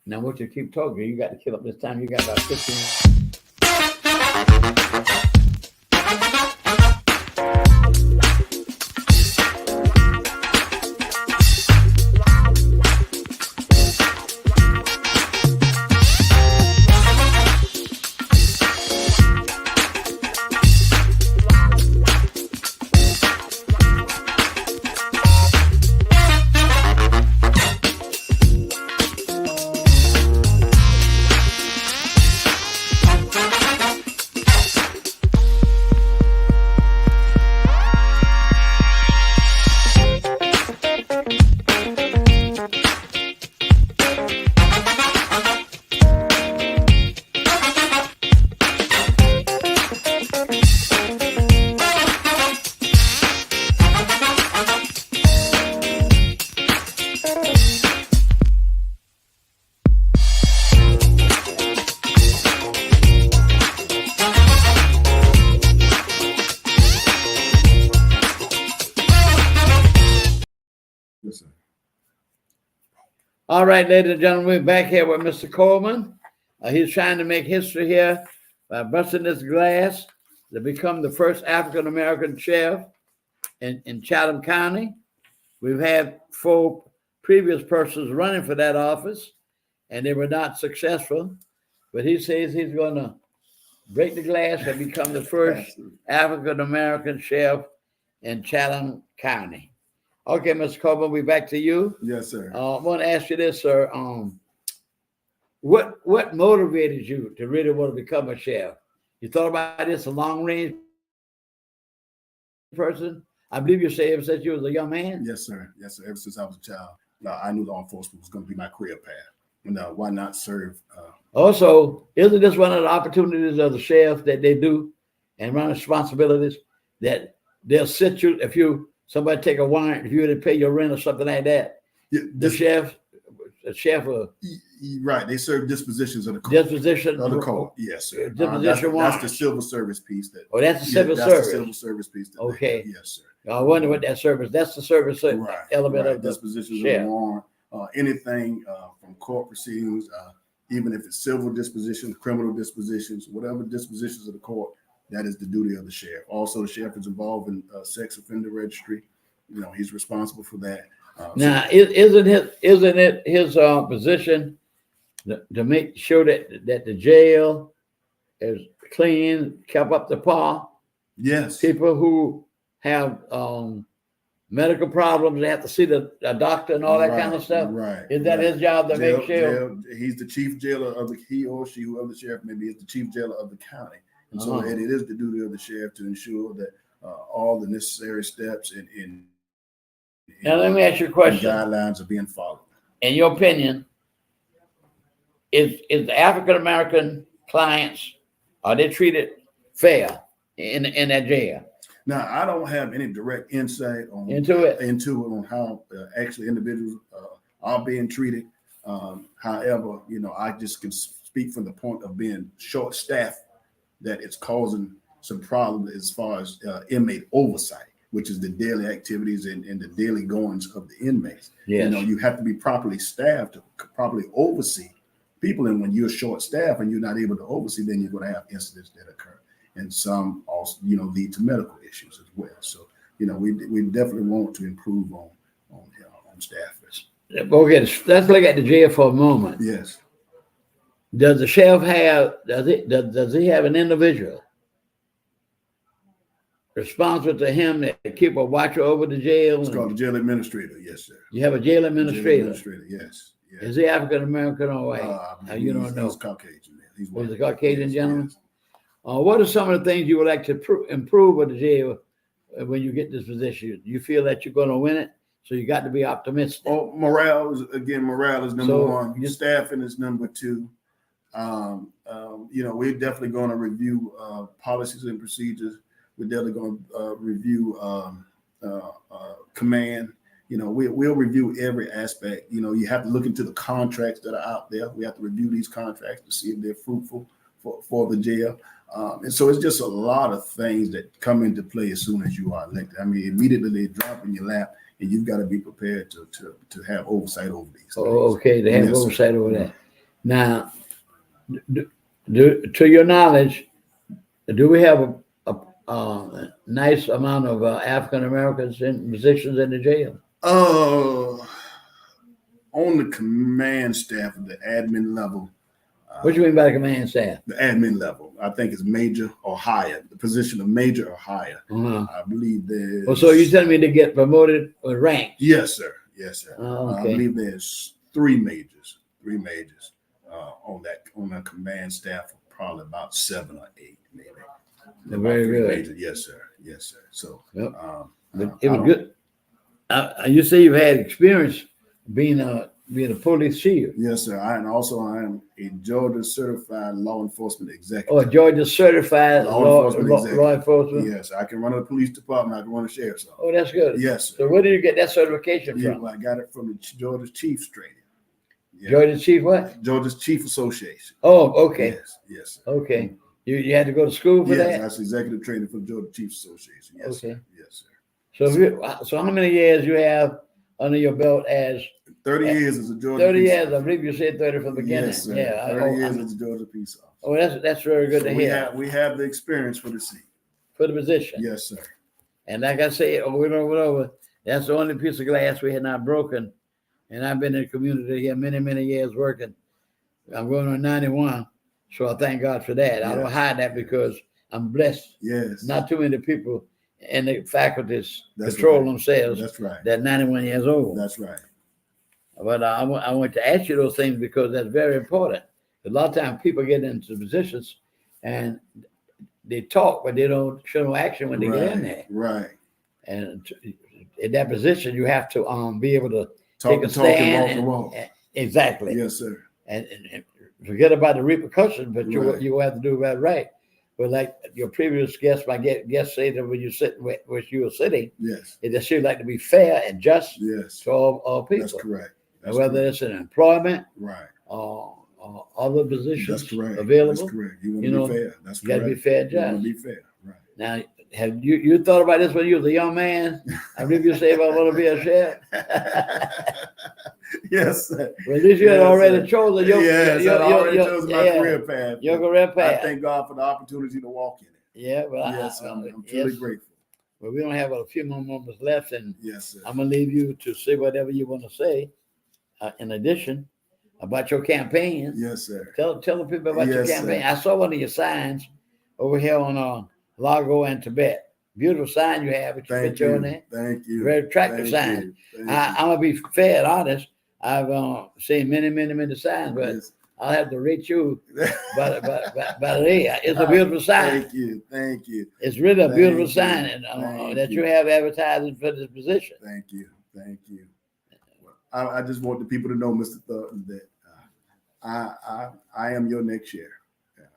Speaker 1: Now, I want you to keep talking. You got to kill up this time. You got about 15 minutes. All right, ladies and gentlemen, we're back here with Mr. Coleman. He's trying to make history here by busting this glass to become the first African-American sheriff in Chatham County. We've had 4 previous persons running for that office, and they were not successful. But he says he's going to break the glass and become the first African-American sheriff in Chatham County. Okay, Mr. Coleman, we're back to you.
Speaker 5: Yes, sir.
Speaker 1: I want to ask you this, sir. What motivated you to really want to become a sheriff? You thought about this a long range person? I believe you say ever since you was a young man.
Speaker 5: Yes, sir. Yes, sir. Ever since I was a child, I knew law enforcement was going to be my career path. And why not serve?
Speaker 1: Also, isn't this one of the opportunities of the sheriff that they do and run responsibilities that they'll sit you if somebody take a warrant, if you didn't pay your rent or something like that?
Speaker 5: Yeah,
Speaker 1: The sheriff
Speaker 5: right. They serve dispositions of the court.
Speaker 1: Disposition
Speaker 5: of the court. Yes, sir.
Speaker 1: Disposition
Speaker 5: that's the civil service piece.
Speaker 1: That's the civil
Speaker 5: that's
Speaker 1: service.
Speaker 5: the civil service piece.
Speaker 1: Okay.
Speaker 5: Yes, sir.
Speaker 1: I wonder what that service. That's the service element of the
Speaker 5: dispositions
Speaker 1: sheriff.
Speaker 5: of the warrant. Anything from court proceedings, even if it's civil dispositions, criminal dispositions, whatever dispositions of the court, that is the duty of the sheriff. Also, the sheriff is involved in sex offender registry. He's responsible for that.
Speaker 1: Now, isn't it his position to make sure that the jail is clean, kept up to par?
Speaker 5: Yes.
Speaker 1: People who have medical problems, they have to see a doctor and all that kind of stuff.
Speaker 5: Right.
Speaker 1: Is that his job to make sure?
Speaker 5: He's the chief jailer of he or she, whoever the sheriff may be, is the chief jailer of the county. And so it is the duty of the sheriff to ensure that all the necessary steps and
Speaker 1: now let me ask you a question.
Speaker 5: Guidelines are being followed.
Speaker 1: In your opinion, is the African American clients, are they treated fair in that jail?
Speaker 5: Now, I don't have any direct insight
Speaker 1: into it
Speaker 5: on how actually individuals are being treated. However, I just can speak from the point of being short staffed that it's causing some problems as far as inmate oversight, which is the daily activities and the daily goings of the inmates.
Speaker 1: Yes.
Speaker 5: You have to be properly staffed to properly oversee people. And when you're short staffed and you're not able to oversee, then you're going to have incidents that occur. And some also, lead to medical issues as well. So, we definitely want to improve on staffers.
Speaker 1: Okay, let's look at the jail for a moment.
Speaker 5: Yes.
Speaker 1: Does the sheriff does he have an individual responsible to him that keep a watcher over the jail?
Speaker 5: It's called the jail administrator. Yes, sir.
Speaker 1: You have a jail administrator.
Speaker 5: Yes.
Speaker 1: Is he African American or white? You don't know.
Speaker 5: He's Caucasian.
Speaker 1: He's a Caucasian gentleman. Yes. What are some of the things you would like to improve with the jail when you get this position? You feel that you're going to win it, so you got to be optimistic.
Speaker 5: Oh, morale is number one. Staffing is number two. We're definitely going to review policies and procedures. We're definitely going to review command. We'll review every aspect. You have to look into the contracts that are out there. We have to review these contracts to see if they're fruitful for the jail. And so it's just a lot of things that come into play as soon as you are elected. I mean, immediately they drop in your lap, and you've got to be prepared to have oversight over these.
Speaker 1: Okay, to have oversight over that. Now, to your knowledge, do we have a nice amount of African Americans in positions in the jail?
Speaker 5: On the command staff at the admin level.
Speaker 1: What do you mean by the command staff?
Speaker 5: The admin level, I think, is major or higher. The position of major or higher. I believe there's.
Speaker 1: Well, so you're telling me to get promoted or ranked?
Speaker 5: Yes, sir.
Speaker 1: Okay.
Speaker 5: I believe there's three majors on that command staff, probably about 7 or 8, maybe.
Speaker 1: They're very good.
Speaker 5: Majors. Yes, sir. So
Speaker 1: yep. It was good. You say you've had experience being a police chief.
Speaker 5: Yes, sir. I am a Georgia certified law enforcement executive.
Speaker 1: Oh, Georgia certified law enforcement.
Speaker 5: Yes, I can run a police department. I can run a sheriff's office.
Speaker 1: Oh, that's good.
Speaker 5: Yes, sir.
Speaker 1: So where did you get that certification from?
Speaker 5: I got it from the Georgia Chiefs training. Yeah.
Speaker 1: Georgia Chief what?
Speaker 5: Georgia's Chief Association.
Speaker 1: Oh, okay.
Speaker 5: Yes.
Speaker 1: Okay. You had to go to school for that?
Speaker 5: Yes, that's executive training for the Georgia Chiefs Association. Yes,
Speaker 1: okay.
Speaker 5: Sir. Yes, sir.
Speaker 1: So how many years you have under your belt as
Speaker 5: 30 years as a Georgia
Speaker 1: 30 years, I believe you said 30 from the beginning.
Speaker 5: Yes, sir.
Speaker 1: Yeah,
Speaker 5: 30 years as a Georgia peace officer.
Speaker 1: Oh, that's very good to hear.
Speaker 5: We have the experience for the seat.
Speaker 1: For the position.
Speaker 5: Yes, sir.
Speaker 1: And like I said over and over, That's the only piece of glass we had not broken. And I've been in the community here many, many years working. I'm going on 91. So I thank God for that. I don't
Speaker 5: Yes.
Speaker 1: hide that because I'm blessed.
Speaker 5: Yes.
Speaker 1: Not too many people in the faculties
Speaker 5: That's
Speaker 1: control
Speaker 5: right.
Speaker 1: themselves.
Speaker 5: That's right.
Speaker 1: They're 91 years old.
Speaker 5: That's right.
Speaker 1: But I want to ask you those things because that's very important. A lot of times people get into positions and they talk, but they don't show no action when they get in there.
Speaker 5: Right.
Speaker 1: And in that position, you have to be able to
Speaker 5: Talk
Speaker 1: take a
Speaker 5: the talk and
Speaker 1: stand
Speaker 5: walk the walk.
Speaker 1: exactly.
Speaker 5: Yes, sir.
Speaker 1: And forget about the repercussions, but
Speaker 5: Right.
Speaker 1: you have to do that right. But like your previous guest, my guest said that when you sit where you were sitting,
Speaker 5: Yes.
Speaker 1: it should like to be fair and just
Speaker 5: Yes.
Speaker 1: to all people.
Speaker 5: That's correct.
Speaker 1: And
Speaker 5: That's
Speaker 1: whether
Speaker 5: correct.
Speaker 1: it's in employment
Speaker 5: Right.
Speaker 1: or other positions
Speaker 5: That's correct.
Speaker 1: available,
Speaker 5: That's correct. You want
Speaker 1: you
Speaker 5: to
Speaker 1: know,
Speaker 5: be fair. That's
Speaker 1: you got to
Speaker 5: correct.
Speaker 1: be fair and
Speaker 5: You want
Speaker 1: just.
Speaker 5: to be fair. Right.
Speaker 1: Now, have you thought about this when you was a young man? I believe you say, "If I want to be a sheriff."
Speaker 5: Yes, sir.
Speaker 1: Well, at least you had
Speaker 5: Yes,
Speaker 1: already
Speaker 5: sir.
Speaker 1: chosen
Speaker 5: Yes, I've already chosen my
Speaker 1: yeah,
Speaker 5: career path.
Speaker 1: your career
Speaker 5: I
Speaker 1: path.
Speaker 5: thank God for the opportunity to walk in it.
Speaker 1: Yeah, well,
Speaker 5: Yes, I'm truly
Speaker 1: yes.
Speaker 5: grateful.
Speaker 1: Well, we don't have a few more moments left, and
Speaker 5: Yes, sir.
Speaker 1: I'm gonna leave you to say whatever you want to say. In addition, about your campaign,
Speaker 5: Yes, sir.
Speaker 1: tell the people about your
Speaker 5: Yes,
Speaker 1: campaign.
Speaker 5: sir.
Speaker 1: I saw one of your signs over here on Lago and Tibet. Beautiful sign you have with your
Speaker 5: Thank
Speaker 1: picture on
Speaker 5: you.
Speaker 1: there.
Speaker 5: Very
Speaker 1: Very attractive
Speaker 5: Thank
Speaker 1: sign.
Speaker 5: you. Thank
Speaker 1: I'm gonna be fair and honest. I've seen many signs, but
Speaker 5: Yes.
Speaker 1: I'll have to rate you by the It's a beautiful sign.
Speaker 5: Thank you. Thank you.
Speaker 1: It's really a
Speaker 5: Thank
Speaker 1: beautiful
Speaker 5: you.
Speaker 1: sign, and
Speaker 5: Thank
Speaker 1: that you
Speaker 5: you.
Speaker 1: have advertising for this position.
Speaker 5: Thank you. Thank you. I just want the people to know, Mr. Thornton, that I am your next chair.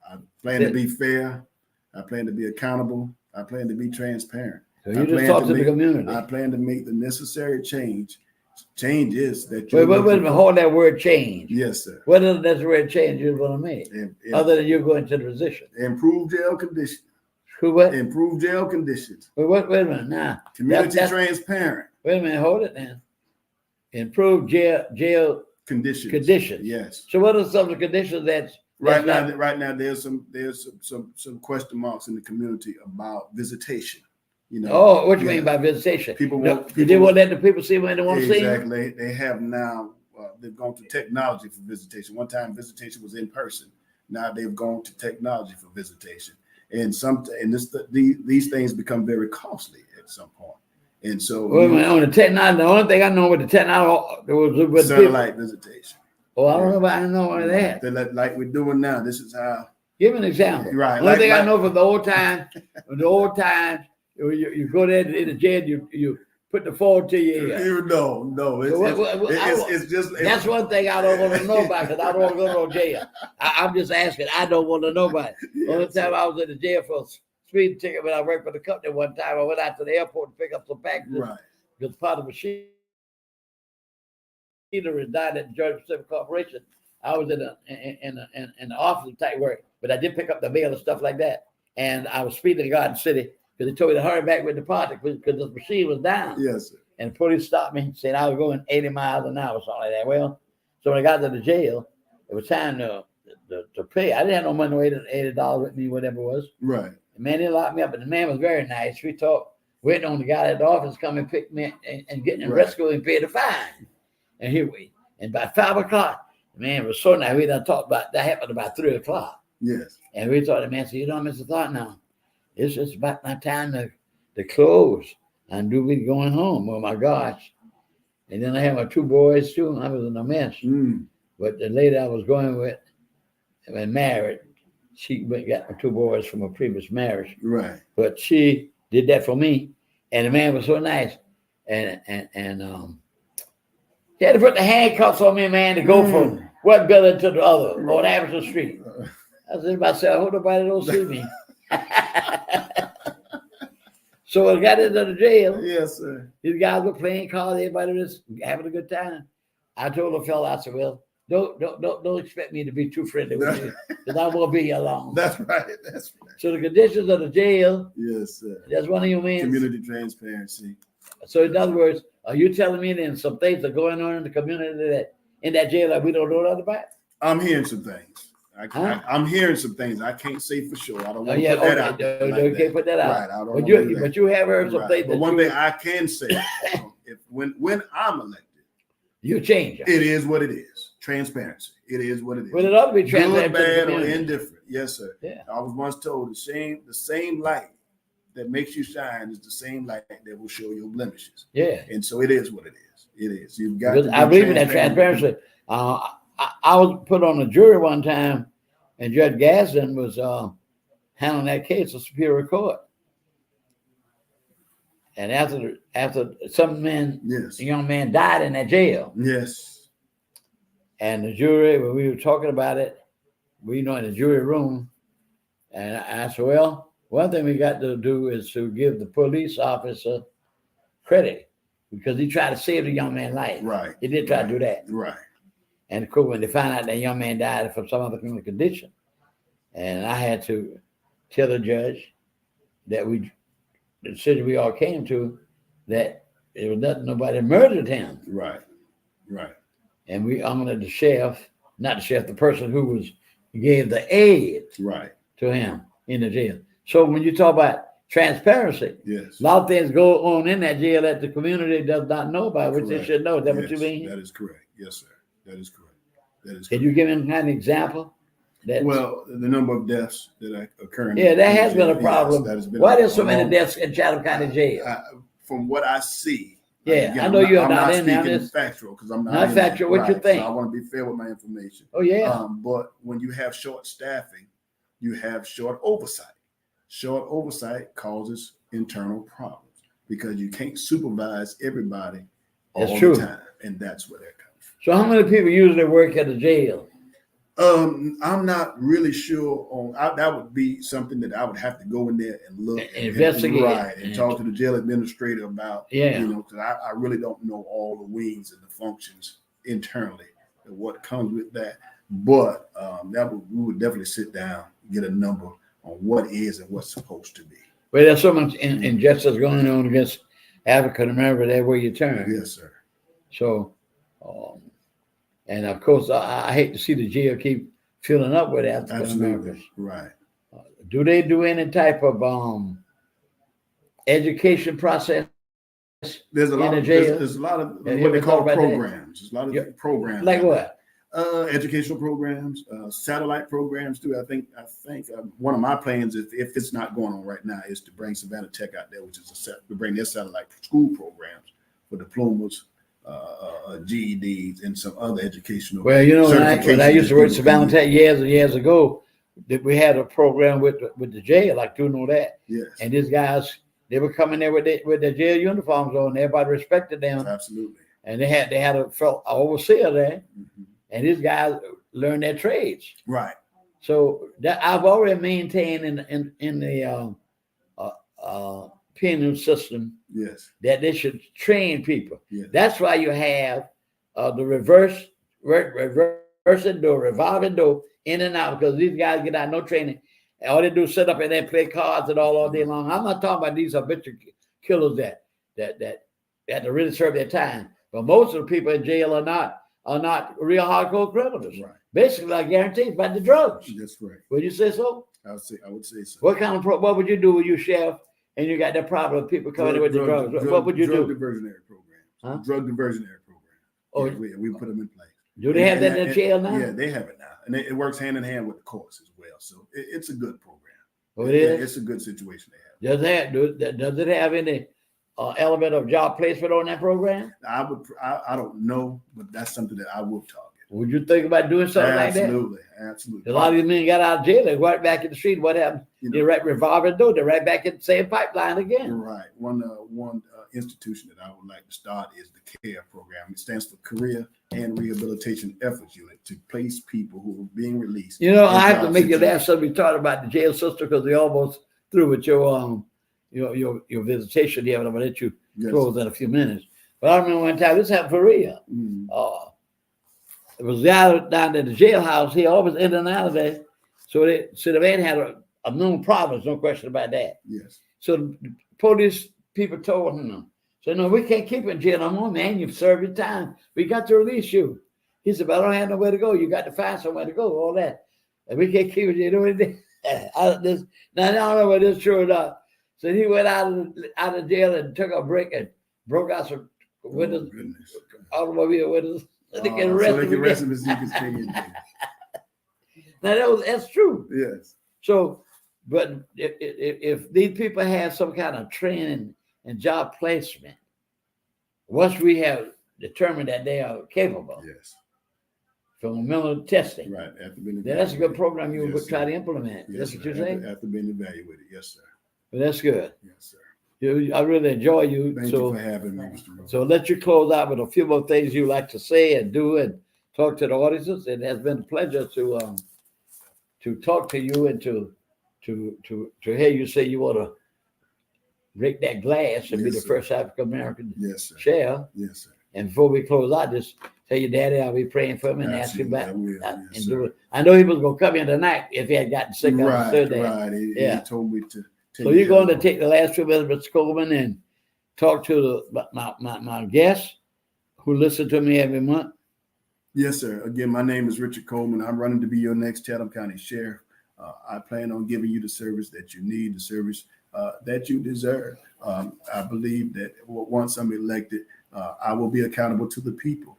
Speaker 5: I plan to be fair. I plan to be accountable. I plan to be transparent.
Speaker 1: So you just talk to the community.
Speaker 5: I plan to make the necessary change. Change is that
Speaker 1: Wait a minute, hold that word change.
Speaker 5: Yes, sir.
Speaker 1: What is that word change you're going to make? Other than you going to the position?
Speaker 5: Improve jail conditions.
Speaker 1: Who what?
Speaker 5: Improve jail conditions.
Speaker 1: Wait a minute now.
Speaker 5: Community transparent.
Speaker 1: Wait a minute, hold it now. Improve jail
Speaker 5: Conditions. Yes.
Speaker 1: So what are some of the conditions that's
Speaker 5: Right now, there's some question marks in the community about visitation. You know.
Speaker 1: Oh, what you mean by visitation?
Speaker 5: People
Speaker 1: they
Speaker 5: want
Speaker 1: won't let the people see when they want to see them?
Speaker 5: Exactly. They have now. They've gone to technology for visitation. One time, visitation was in person. Now they've gone to technology for visitation, and these things become very costly at some point. And so,
Speaker 1: wait a minute, on the technology, the only thing I know with the technology was with
Speaker 5: satellite visitation.
Speaker 1: Oh, I don't know about I know of that.
Speaker 5: Like we're doing now. This is how.
Speaker 1: Give me an example.
Speaker 5: Right.
Speaker 1: The only thing I know from the old times, you go there in the jail, you put the phone to your ear.
Speaker 5: No. It's just.
Speaker 1: That's one thing I don't want to know about because I don't want to go to no jail. I'm just asking. I don't want to know about it. The only time I was in the jail for a speeding ticket when I worked for the company one time, I went out to the airport to pick up some packages.
Speaker 5: Right.
Speaker 1: Because part of the machinery died at the Georgia Pacific Corporation. I was in the office type work, but I did pick up the mail and stuff like that. And I was speeding in Garden City because they told me to hurry back with the project because the machine was down.
Speaker 5: Yes, sir.
Speaker 1: And the police stopped me, saying I was going 80 miles an hour, something like that. Well, so when I got to the jail, it was time to pay. I didn't have no money, $80 with me, whatever it was.
Speaker 5: Right.
Speaker 1: The man, they locked me up, and the man was very nice. We talked, waiting on the guy at the office to come and pick me and get in the rescue and pay the fine. And here we, and by 5 o'clock, the man was so nice. We done talked about that happened about 3 o'clock.
Speaker 5: Yes.
Speaker 1: And we thought the man said, Mr. Thornton, now it's just about my time to close and do be going home. Oh my gosh. And then I had my 2 boys too. I was in a mess. But the lady I was going with, when married, she got my 2 boys from a previous marriage.
Speaker 5: Right.
Speaker 1: But she did that for me. And the man was so nice. And he had to put the handcuffs on me, man, to go from one building to the other on Aberson Street. I said to myself, I hope nobody don't see me. So I got into the jail.
Speaker 5: Yes, sir.
Speaker 1: These guys were playing cards, everybody was having a good time. I told the fella, I said, well, don't expect me to be too friendly with you because I won't be here long.
Speaker 5: That's right.
Speaker 1: So the conditions of the jail.
Speaker 5: Yes, sir.
Speaker 1: That's one of your means.
Speaker 5: Community transparency.
Speaker 1: So in other words, are you telling me then some things are going on in the community that in that jail that we don't know nothing about?
Speaker 5: I'm hearing some things. I'm hearing some things. I can't say for sure. I don't want to put that out.
Speaker 1: You can't put that out.
Speaker 5: Right. I don't
Speaker 1: But you have heard some things.
Speaker 5: But one thing I can say when I'm elected,
Speaker 1: You change it.
Speaker 5: it is what it is. Transparency. It is what it is.
Speaker 1: Well, it ought to be transparent
Speaker 5: Good,
Speaker 1: to the
Speaker 5: bad, or
Speaker 1: community.
Speaker 5: indifferent. Yes, sir.
Speaker 1: Yeah.
Speaker 5: I was once told the same light that makes you shine is the same light that will show your blemishes.
Speaker 1: Yeah.
Speaker 5: And so it is what it is. It is. You've got
Speaker 1: Because
Speaker 5: to be
Speaker 1: I believe in that
Speaker 5: transparent.
Speaker 1: transparency. I was put on a jury one time, and Judge Gaston was handling that case of Superior Court. And after some man,
Speaker 5: Yes.
Speaker 1: a young man died in that jail,
Speaker 5: Yes.
Speaker 1: and the jury, when we were talking about it, we in the jury room, and I said, well, one thing we got to do is to give the police officer credit because he tried to save the young man's life.
Speaker 5: Right.
Speaker 1: He did try to do that.
Speaker 5: Right.
Speaker 1: And of course, when they found out that young man died from some other criminal condition, and I had to tell the judge that the decision we all came to, that it was nothing, nobody murdered him.
Speaker 5: Right. Right.
Speaker 1: And we honored the sheriff, not the sheriff, the person who gave the aid
Speaker 5: Right.
Speaker 1: to him in the jail. So when you talk about transparency,
Speaker 5: Yes.
Speaker 1: a lot of things go on in that jail that the community does not know about, which they
Speaker 5: Correct.
Speaker 1: should know. Is that what
Speaker 5: Yes,
Speaker 1: you mean?
Speaker 5: That is correct. Yes, sir. That is correct. That is
Speaker 1: Can
Speaker 5: correct.
Speaker 1: you give me an example?
Speaker 5: Well, the number of deaths that occur.
Speaker 1: Yeah, that has been a
Speaker 5: yes,
Speaker 1: problem.
Speaker 5: that has been
Speaker 1: Why
Speaker 5: a-
Speaker 1: there's so
Speaker 5: a
Speaker 1: many
Speaker 5: long-
Speaker 1: deaths in Chatham County Jail?
Speaker 5: From what I see.
Speaker 1: Yeah,
Speaker 5: again,
Speaker 1: I know you're
Speaker 5: I'm
Speaker 1: not in there.
Speaker 5: speaking
Speaker 1: Just
Speaker 5: factual because I'm not
Speaker 1: not
Speaker 5: in there.
Speaker 1: factual. What you
Speaker 5: Right,
Speaker 1: think?
Speaker 5: So I want to be fair with my information.
Speaker 1: oh yeah,
Speaker 5: But when you have short staffing, you have short oversight. Short oversight causes internal problems because you can't supervise everybody all
Speaker 1: That's true.
Speaker 5: the time, and that's where that comes from.
Speaker 1: so how many people usually work at the jail?
Speaker 5: I'm not really sure on that would be something that I would have to go in there and look
Speaker 1: And
Speaker 5: and
Speaker 1: investigate.
Speaker 5: right, and talk to the jail administrator about,
Speaker 1: Yeah.
Speaker 5: because I really don't know all the wings and the functions internally and what comes with that. But we would definitely sit down, get a number on what is and what's supposed to be.
Speaker 1: Well, there's so much injustice going on against African Americans everywhere you turn.
Speaker 5: Yes, sir.
Speaker 1: So, and of course, I hate to see the jail keep filling up with African
Speaker 5: Absolutely.
Speaker 1: Americans.
Speaker 5: Right.
Speaker 1: Do they do any type of education process?
Speaker 5: There's a lot
Speaker 1: In
Speaker 5: of
Speaker 1: the jail?
Speaker 5: there's a lot of
Speaker 1: Yeah,
Speaker 5: what they
Speaker 1: you
Speaker 5: call
Speaker 1: talk about that?
Speaker 5: programs. There's a lot of
Speaker 1: Yeah.
Speaker 5: programs.
Speaker 1: Like what?
Speaker 5: Educational programs, satellite programs too. I think one of my plans, if it's not going on right now, is to bring Savannah Tech out there, which is to bring their satellite school programs for diplomas, GEDs, and some other educational.
Speaker 1: Well, when I used to work at Savannah
Speaker 5: Tech.
Speaker 1: Tech years and years ago, that we had a program with the jail. I do know that.
Speaker 5: Yes,
Speaker 1: And these guys, they were coming there with their jail uniforms on. Everybody respected them,
Speaker 5: absolutely.
Speaker 1: and they had a overseer there,
Speaker 5: Mhm.
Speaker 1: and these guys learned their trades.
Speaker 5: Right.
Speaker 1: So that I've already maintained in the penal system
Speaker 5: Yes.
Speaker 1: that they should train people.
Speaker 5: Yes.
Speaker 1: That's why you have the reversing door, revolving door, in and out, because these guys get out no training. All they do is sit up and then play cards and all day long. I'm not talking about these habitual killers that have to really serve their time. But most of the people in jail are not real hardcore criminals.
Speaker 5: Right.
Speaker 1: Basically, I guarantee it's about the drugs.
Speaker 5: That's right.
Speaker 1: Would you say so?
Speaker 5: I would say so.
Speaker 1: What kind of what would you do with your sheriff and you got that problem of people coming in with the drugs? What would you
Speaker 5: drug
Speaker 1: do?
Speaker 5: diversionary programs.
Speaker 1: Huh?
Speaker 5: Drug diversionary programs.
Speaker 1: Oh,
Speaker 5: Yeah, we put them in place.
Speaker 1: do they have that in the jail now?
Speaker 5: Yeah, they have it now, and it works hand in hand with the courts as well. So it's a good program.
Speaker 1: Oh, it is?
Speaker 5: It's a good situation they have.
Speaker 1: Does it have any element of job placement on that program?
Speaker 5: I don't know, but that's something that I will target.
Speaker 1: Would you think about doing something like that?
Speaker 5: Absolutely.
Speaker 1: A lot of these men got out of jail, they right back in the street. What happened? They right revolving door, they're right back in the same pipeline again.
Speaker 5: Right. One institution that I would like to start is the CARE program. It stands for Career and Rehabilitation Efforts Unit, to place people who are being released.
Speaker 1: I have to make you laugh. So we talked about the jail system because we almost through with your visitation here, but I'm gonna let you close in a few minutes. But I remember one time this happened for real.
Speaker 5: Mm.
Speaker 1: It was down at the jailhouse. He always in and out of there. So the man had a known problems, no question about that.
Speaker 5: Yes.
Speaker 1: So the police people told him, said, no, we can't keep you in jail no more, man. You've served your time. We got to release you. He said, but I don't have nowhere to go. You got to find somewhere to go, all that. And we can't keep you in jail. Now, I don't know whether it's true or not. So he went out of jail and took a break and broke out some with
Speaker 5: Oh,
Speaker 1: us,
Speaker 5: goodness.
Speaker 1: automobile with us. They can
Speaker 5: So
Speaker 1: arrest
Speaker 5: they
Speaker 1: him
Speaker 5: can arrest
Speaker 1: again.
Speaker 5: him as he continues.
Speaker 1: Now that's true.
Speaker 5: Yes.
Speaker 1: So, but if these people have some kind of training and job placement, once we have determined that they are capable
Speaker 5: Yes.
Speaker 1: from mental testing,
Speaker 5: Right. After being
Speaker 1: then that's a good
Speaker 5: evaluated.
Speaker 1: program you
Speaker 5: Yes,
Speaker 1: would try
Speaker 5: sir.
Speaker 1: to implement.
Speaker 5: Yes,
Speaker 1: That's what
Speaker 5: sir.
Speaker 1: you're saying?
Speaker 5: After being evaluated. Yes, sir.
Speaker 1: But that's good.
Speaker 5: Yes, sir.
Speaker 1: I really enjoy you.
Speaker 5: Thank you for having me, Mr. Rose.
Speaker 1: So let you close out with a few more things you like to say and do and talk to the audiences. It has been a pleasure to talk to you and to hear you say you want to break that glass and be
Speaker 5: Yes,
Speaker 1: the
Speaker 5: sir.
Speaker 1: first African American
Speaker 5: Yes, sir.
Speaker 1: sheriff.
Speaker 5: Yes, sir.
Speaker 1: And before we close out, just tell your daddy I'll be praying for him and ask him
Speaker 5: Absolutely,
Speaker 1: back
Speaker 5: I will.
Speaker 1: and
Speaker 5: Yes,
Speaker 1: do
Speaker 5: sir.
Speaker 1: it. I know he was gonna come in tonight if he had gotten sick. I understood that.
Speaker 5: Right. He
Speaker 1: Yeah.
Speaker 5: told me to.
Speaker 1: So you're going to take the last few minutes, Mr. Coleman, and talk to my guests who listen to me every month.
Speaker 5: Yes, sir. Again, my name is Richard Coleman. I'm running to be your next Chatham County Sheriff. I plan on giving you the service that you need, the service that you deserve. I believe that once I'm elected, I will be accountable to the people.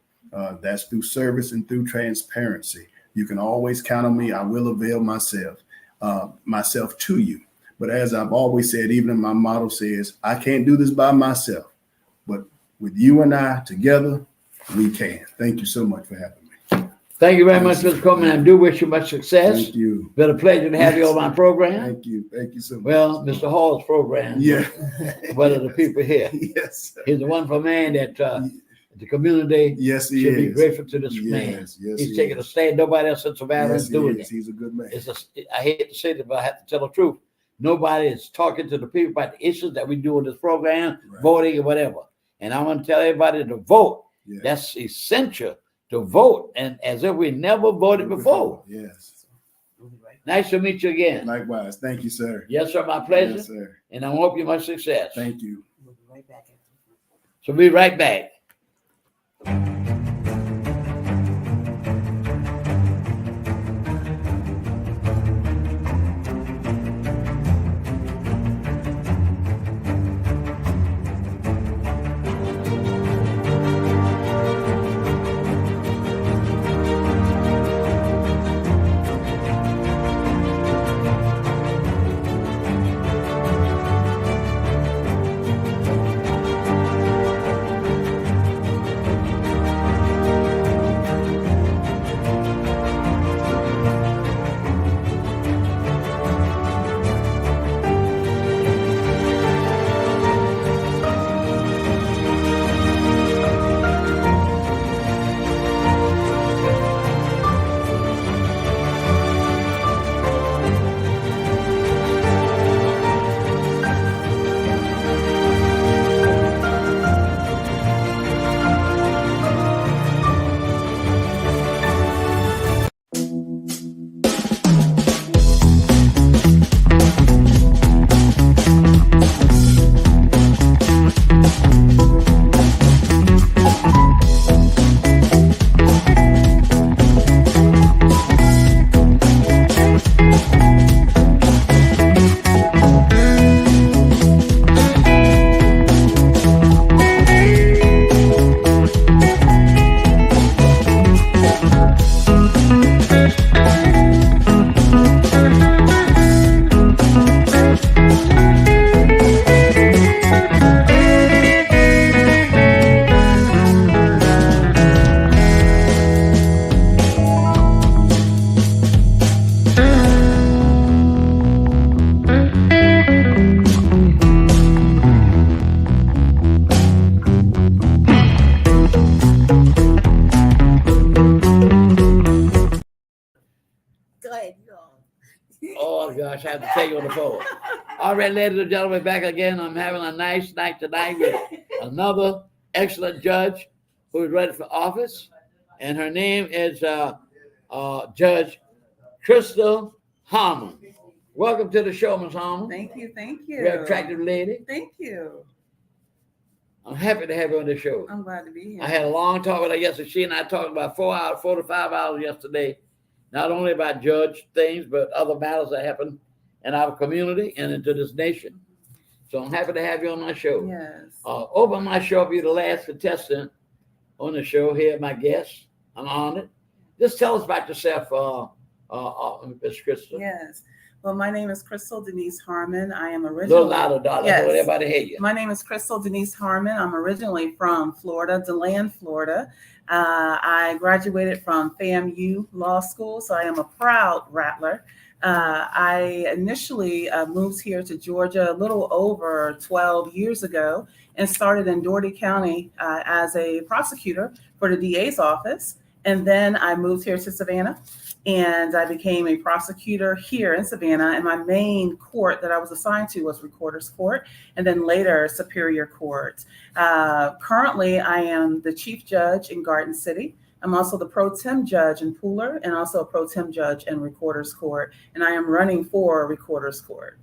Speaker 5: That's through service and through transparency. You can always count on me. I will avail myself to you. But as I've always said, even in my motto says, I can't do this by myself. But with you and I together, we can. Thank you so much for having me.
Speaker 1: Thank you very much, Mr. Coleman. I do wish you much success.
Speaker 5: Thank you.
Speaker 1: Been a pleasure to have you on my program.
Speaker 5: Thank you. Thank you so much.
Speaker 1: Well, Mr. Hall's program.
Speaker 5: Yeah.
Speaker 1: One of the people here.
Speaker 5: Yes.
Speaker 1: He's a wonderful man that the community
Speaker 5: Yes, he
Speaker 1: should
Speaker 5: is.
Speaker 1: be grateful to this man.
Speaker 5: Yes, yes,
Speaker 1: He's
Speaker 5: he
Speaker 1: taking a
Speaker 5: is.
Speaker 1: stand. Nobody else in Savannah
Speaker 5: Yes,
Speaker 1: is
Speaker 5: he
Speaker 1: doing
Speaker 5: is.
Speaker 1: it.
Speaker 5: He's a good man.
Speaker 1: I hate to say this, but I have to tell the truth. Nobody is talking to the people about the issues that we do in this program,
Speaker 5: Right.
Speaker 1: voting or whatever. And I want to tell everybody to vote.
Speaker 5: Yeah.
Speaker 1: That's essential to vote, and as if we never voted before.
Speaker 5: Yes.
Speaker 1: Nice to meet you again.
Speaker 5: Likewise. Thank you, sir.
Speaker 1: Yes, sir, my pleasure.
Speaker 5: Yes, sir.
Speaker 1: And I hope you much success.
Speaker 5: Thank you.
Speaker 6: We'll be right back.
Speaker 1: So be right back.
Speaker 6: Go ahead.
Speaker 1: Oh gosh, I have to take you on the phone. All right, ladies and gentlemen, back again. I'm having a nice night tonight with another excellent judge who is ready for office, and her name is Judge Crystal Harmon. Welcome to the show, Ms. Harmon.
Speaker 7: Thank you.
Speaker 1: Very attractive lady.
Speaker 7: Thank you.
Speaker 1: I'm happy to have you on the show.
Speaker 7: I'm glad to be here.
Speaker 1: I had a long talk with her yesterday. She and I talked about 4 to 5 hours yesterday, not only about judge things, but other matters that happen in our community and into this nation. So I'm happy to have you on my show.
Speaker 7: Yes.
Speaker 1: Over my show, I'll be the last contestant on the show here, my guest. I'm honored. Just tell us about yourself, Ms. Crystal.
Speaker 7: Yes. Well, my name is Crystal Denise Harmon. I am
Speaker 1: A little
Speaker 7: originally.
Speaker 1: louder, darling,
Speaker 7: Yes.
Speaker 1: so everybody hear you.
Speaker 7: My name is Crystal Denise Harmon. I'm originally from Florida, DeLand, Florida. I graduated from FAMU Law School, so I am a proud Rattler. I initially moved here to Georgia a little over 12 years ago and started in Dougherty County as a prosecutor for the DA's office. And then I moved here to Savannah and I became a prosecutor here in Savannah. And my main court that I was assigned to was Recorder's Court and then later Superior Court. Currently, I am the chief judge in Garden City. I'm also the pro tem judge in Pooler and also a pro tem judge in Recorder's Court. And I am running for Recorder's Court.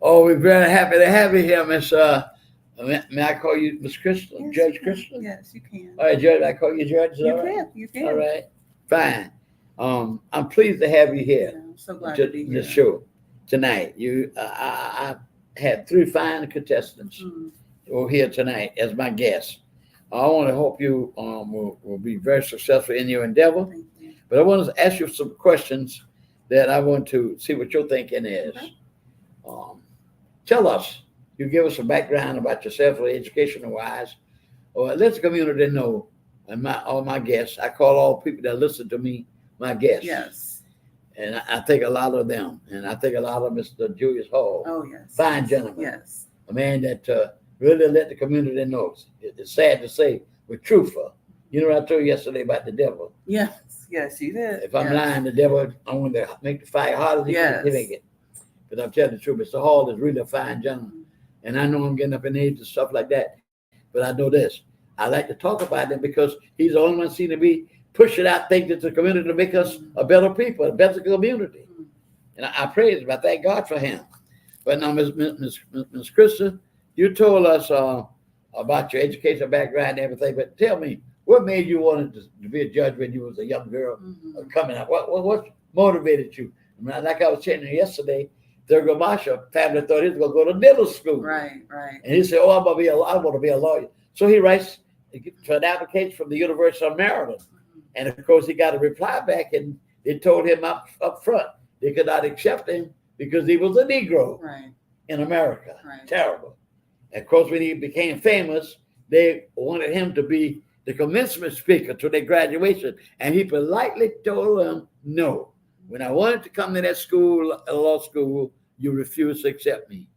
Speaker 1: Oh, we're very happy to have you here, Miss. May I call you Miss Crystal?
Speaker 7: Yes,
Speaker 1: Judge
Speaker 7: you can.
Speaker 1: Crystal?
Speaker 7: Yes, you can.
Speaker 1: All right, Judge, I call you Judge. Is that
Speaker 7: You
Speaker 1: all right?
Speaker 7: can. You can.
Speaker 1: All right, fine. I'm pleased to have you here.
Speaker 7: Yeah, I'm so glad
Speaker 1: to
Speaker 7: to be
Speaker 1: the
Speaker 7: here.
Speaker 1: show tonight. I had 3 fine contestants
Speaker 7: Mm.
Speaker 1: who are here tonight as my guests. I want to hope you will be very successful in your endeavor.
Speaker 7: Thank you.
Speaker 1: But I want to ask you some questions that I want to see what your thinking is.
Speaker 7: Okay.
Speaker 1: Tell us, you give us a background about yourself, educational wise, or let the community know. And all my guests, I call all people that listen to me my guests.
Speaker 7: Yes.
Speaker 1: And I think a lot of them, and I think a lot of Mr. Julius Hall,
Speaker 7: Oh, yes.
Speaker 1: fine gentleman,
Speaker 7: Yes.
Speaker 1: a man that really let the community know. It's sad to say, but truthful. You know what I told you yesterday about the devil?
Speaker 7: Yes. Yes, you did.
Speaker 1: If I'm
Speaker 7: Yes.
Speaker 1: lying, the devil, I want to make the fight harder than
Speaker 7: Yes.
Speaker 1: he make it. But I'm telling the truth, Mr. Hall is really a fine gentleman. And I know I'm getting up in age and stuff like that. But I know this. I like to talk about him because he's the only one seen to be pushing out things into the community to make us a better people, a better community. And I praise him. I thank God for him. But now, Miss Krista, you told us about your educational background and everything. But tell me, what made you want to be a judge when you was a young girl coming up? What motivated you? I mean, like I was telling you yesterday, Thurgood Marshall family thought he was going to go to middle school.
Speaker 7: Right, right.
Speaker 1: And he said, "Oh, I want to be a lawyer." So he writes for an application from the University of Maryland. And of course, he got a reply back, and they told him up front they could not accept him because he was a Negro
Speaker 7: Right.
Speaker 1: in America.
Speaker 7: Right.
Speaker 1: Terrible. And of course, when he became famous, they wanted him to be the commencement speaker to their graduation. And he politely told them, "No. When I wanted to come to that school, law school, you refused to accept me."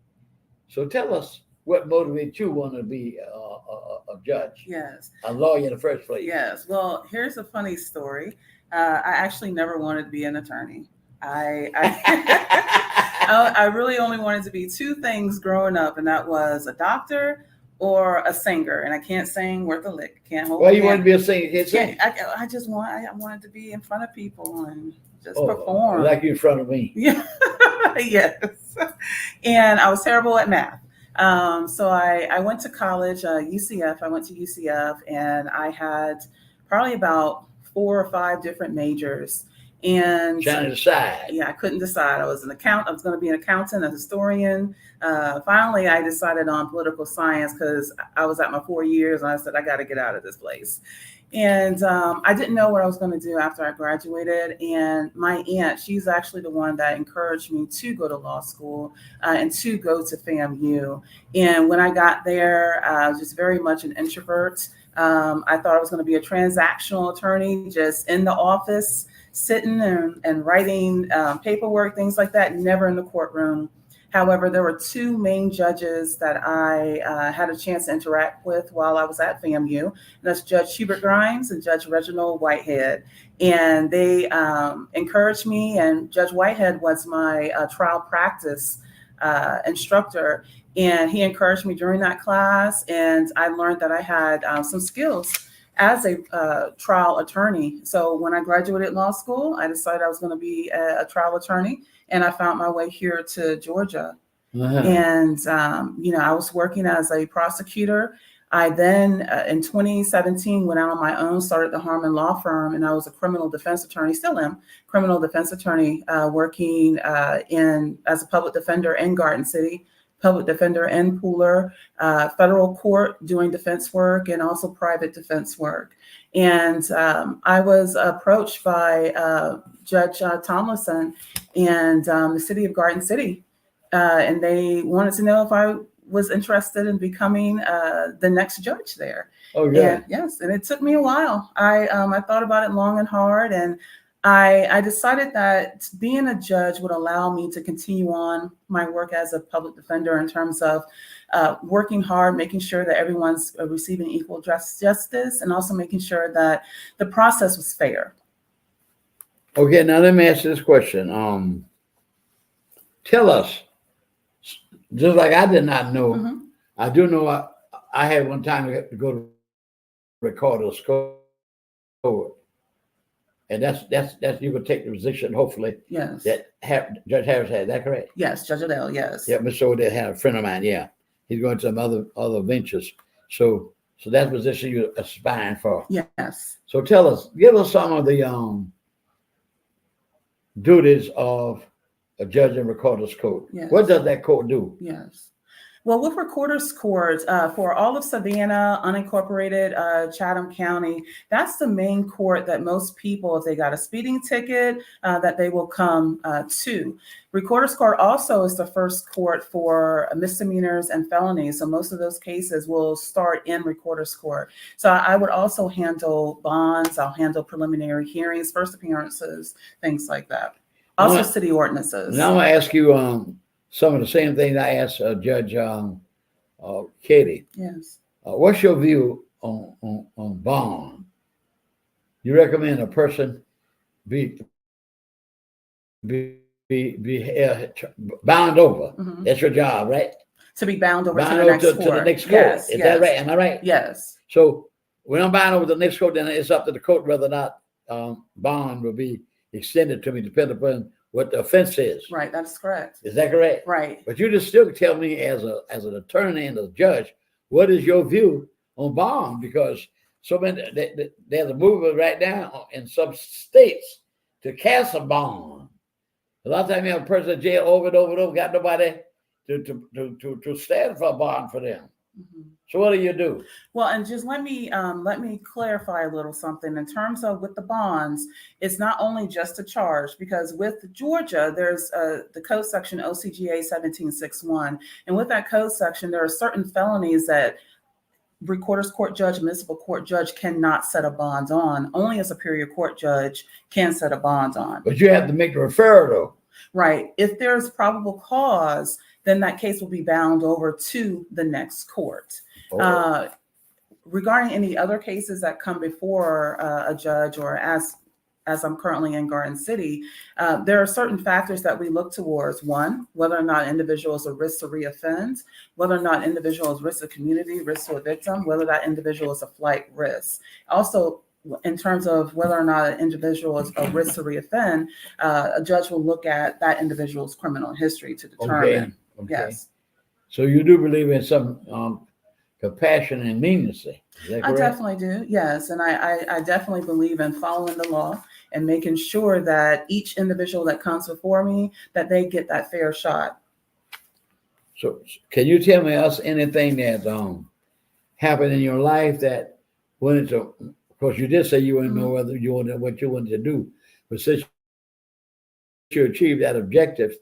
Speaker 1: So tell us what motivated you want to be a judge,
Speaker 7: Yes.
Speaker 1: a lawyer in the first place.
Speaker 7: Yes. Well, here's a funny story. I actually never wanted to be an attorney. I really only wanted to be 2 things growing up, and that was a doctor or a singer. And I can't sing worth a lick. Can't hold.
Speaker 1: Why you
Speaker 7: a
Speaker 1: want to be a singer? Can't sing.
Speaker 7: I wanted to be in front of people and just
Speaker 1: Oh,
Speaker 7: perform.
Speaker 1: like you in front of me.
Speaker 7: Yeah. Yes. And I was terrible at math. So I went to college, UCF. I went to UCF and I had probably about 4 or 5 different majors. And
Speaker 1: Trying to decide.
Speaker 7: yeah, I couldn't decide. I was going to be an accountant, a historian. Finally, I decided on political science because I was at my 4 years and I said, I got to get out of this place. And I didn't know what I was going to do after I graduated. And my aunt, she's actually the one that encouraged me to go to law school and to go to FAMU. And when I got there, I was just very much an introvert. I thought I was going to be a transactional attorney, just in the office, sitting and writing paperwork, things like that, never in the courtroom. However, there were 2 main judges that I had a chance to interact with while I was at FAMU. And that's Judge Hubert Grimes and Judge Reginald Whitehead. And they encouraged me, and Judge Whitehead was my trial practice instructor. And he encouraged me during that class, and I learned that I had some skills as a trial attorney. So when I graduated law school, I decided I was going to be a trial attorney, and I found my way here to Georgia. And, I was working as a prosecutor. I then, in 2017, went out on my own, started the Harmon law firm, and I was a criminal defense attorney, still am, criminal defense attorney, working as a public defender in Garden City, public defender and pooler, federal court doing defense work, and also private defense work. And I was approached by Judge Tomlinson and the city of Garden City, and they wanted to know if I was interested in becoming the next judge there.
Speaker 1: Oh, yeah.
Speaker 7: And yes, and it took me a while. I thought about it long and hard, and I decided that being a judge would allow me to continue on my work as a public defender in terms of working hard, making sure that everyone's receiving equal justice, and also making sure that the process was fair.
Speaker 1: Okay, now let me ask you this question. Tell us, just like I did not know,
Speaker 7: Mhm.
Speaker 1: I do know I had one time to go to Recorder's Code. And that's you could take the position, hopefully,
Speaker 7: Yes.
Speaker 1: that Judge Harris had. Is that correct?
Speaker 7: Yes, Judge Adele, yes.
Speaker 1: Yeah, Mr. Odell had a friend of mine. Yeah, he's going to some other ventures. So that's the position you're aspiring for.
Speaker 7: Yes.
Speaker 1: So give us some of the duties of a judge and recorder's court.
Speaker 7: Yes.
Speaker 1: What does that court do?
Speaker 7: Yes. Well, with Recorder's Court, for all of Savannah, unincorporated Chatham County, that's the main court that most people, if they got a speeding ticket, that they will come to. Recorder's Court also is the first court for misdemeanors and felonies. So most of those cases will start in Recorder's Court. So I would also handle bonds. I'll handle preliminary hearings, first appearances, things like that. Also
Speaker 1: Now,
Speaker 7: city ordinances.
Speaker 1: Now I'm going to ask you some of the same things I asked Judge Katie.
Speaker 7: Yes.
Speaker 1: What's your view on bond? You recommend a person be bound over?
Speaker 7: Mhm.
Speaker 1: That's your job, right?
Speaker 7: To be bound over
Speaker 1: Bound
Speaker 7: to the
Speaker 1: over
Speaker 7: next
Speaker 1: to
Speaker 7: court.
Speaker 1: the next court.
Speaker 7: Yes,
Speaker 1: Is
Speaker 7: yes.
Speaker 1: that right? Am I right?
Speaker 7: Yes.
Speaker 1: So when I'm bound over to the next court, then it's up to the court whether or not bond will be extended to me, depending upon what the offense is.
Speaker 7: Right. That's correct.
Speaker 1: Is that correct?
Speaker 7: Right.
Speaker 1: But you just still tell me as an attorney and a judge, what is your view on bond? Because so many there's a movement right now in some states to cast a bond. A lot of times you have a person in jail over and over and over, got nobody to stand for a bond for them.
Speaker 7: Mhm.
Speaker 1: So what do you do?
Speaker 7: Well, and just let me clarify a little something in terms of with the bonds. It's not only just a charge, because with Georgia, there's the code section OCGA 1761, and with that code section, there are certain felonies that Recorder's Court judge, municipal court judge cannot set a bond on. Only a superior court judge can set a bond on.
Speaker 1: But you have to make the referral though.
Speaker 7: Right. If there's probable cause, then that case will be bound over to the next court.
Speaker 1: Oh.
Speaker 7: Regarding any other cases that come before a judge, or as I'm currently in Garden City, there are certain factors that we look towards. One, whether or not individual is a risk to reoffend, whether or not individual is risk to community, risk to a victim, whether that individual is a flight risk. Also, in terms of whether or not an individual is a risk to reoffend, a judge will look at that individual's criminal history to determine.
Speaker 1: Okay.
Speaker 7: Yes.
Speaker 1: So you do believe in some compassion and leniency. Is that
Speaker 7: I
Speaker 1: correct?
Speaker 7: definitely do. Yes. And I definitely believe in following the law and making sure that each individual that comes before me, that they get that fair shot.
Speaker 1: So can you tell me anything that happened in your life that went into, of course you did say you didn't know whether you wanted what you wanted to do, but since you achieved that objective,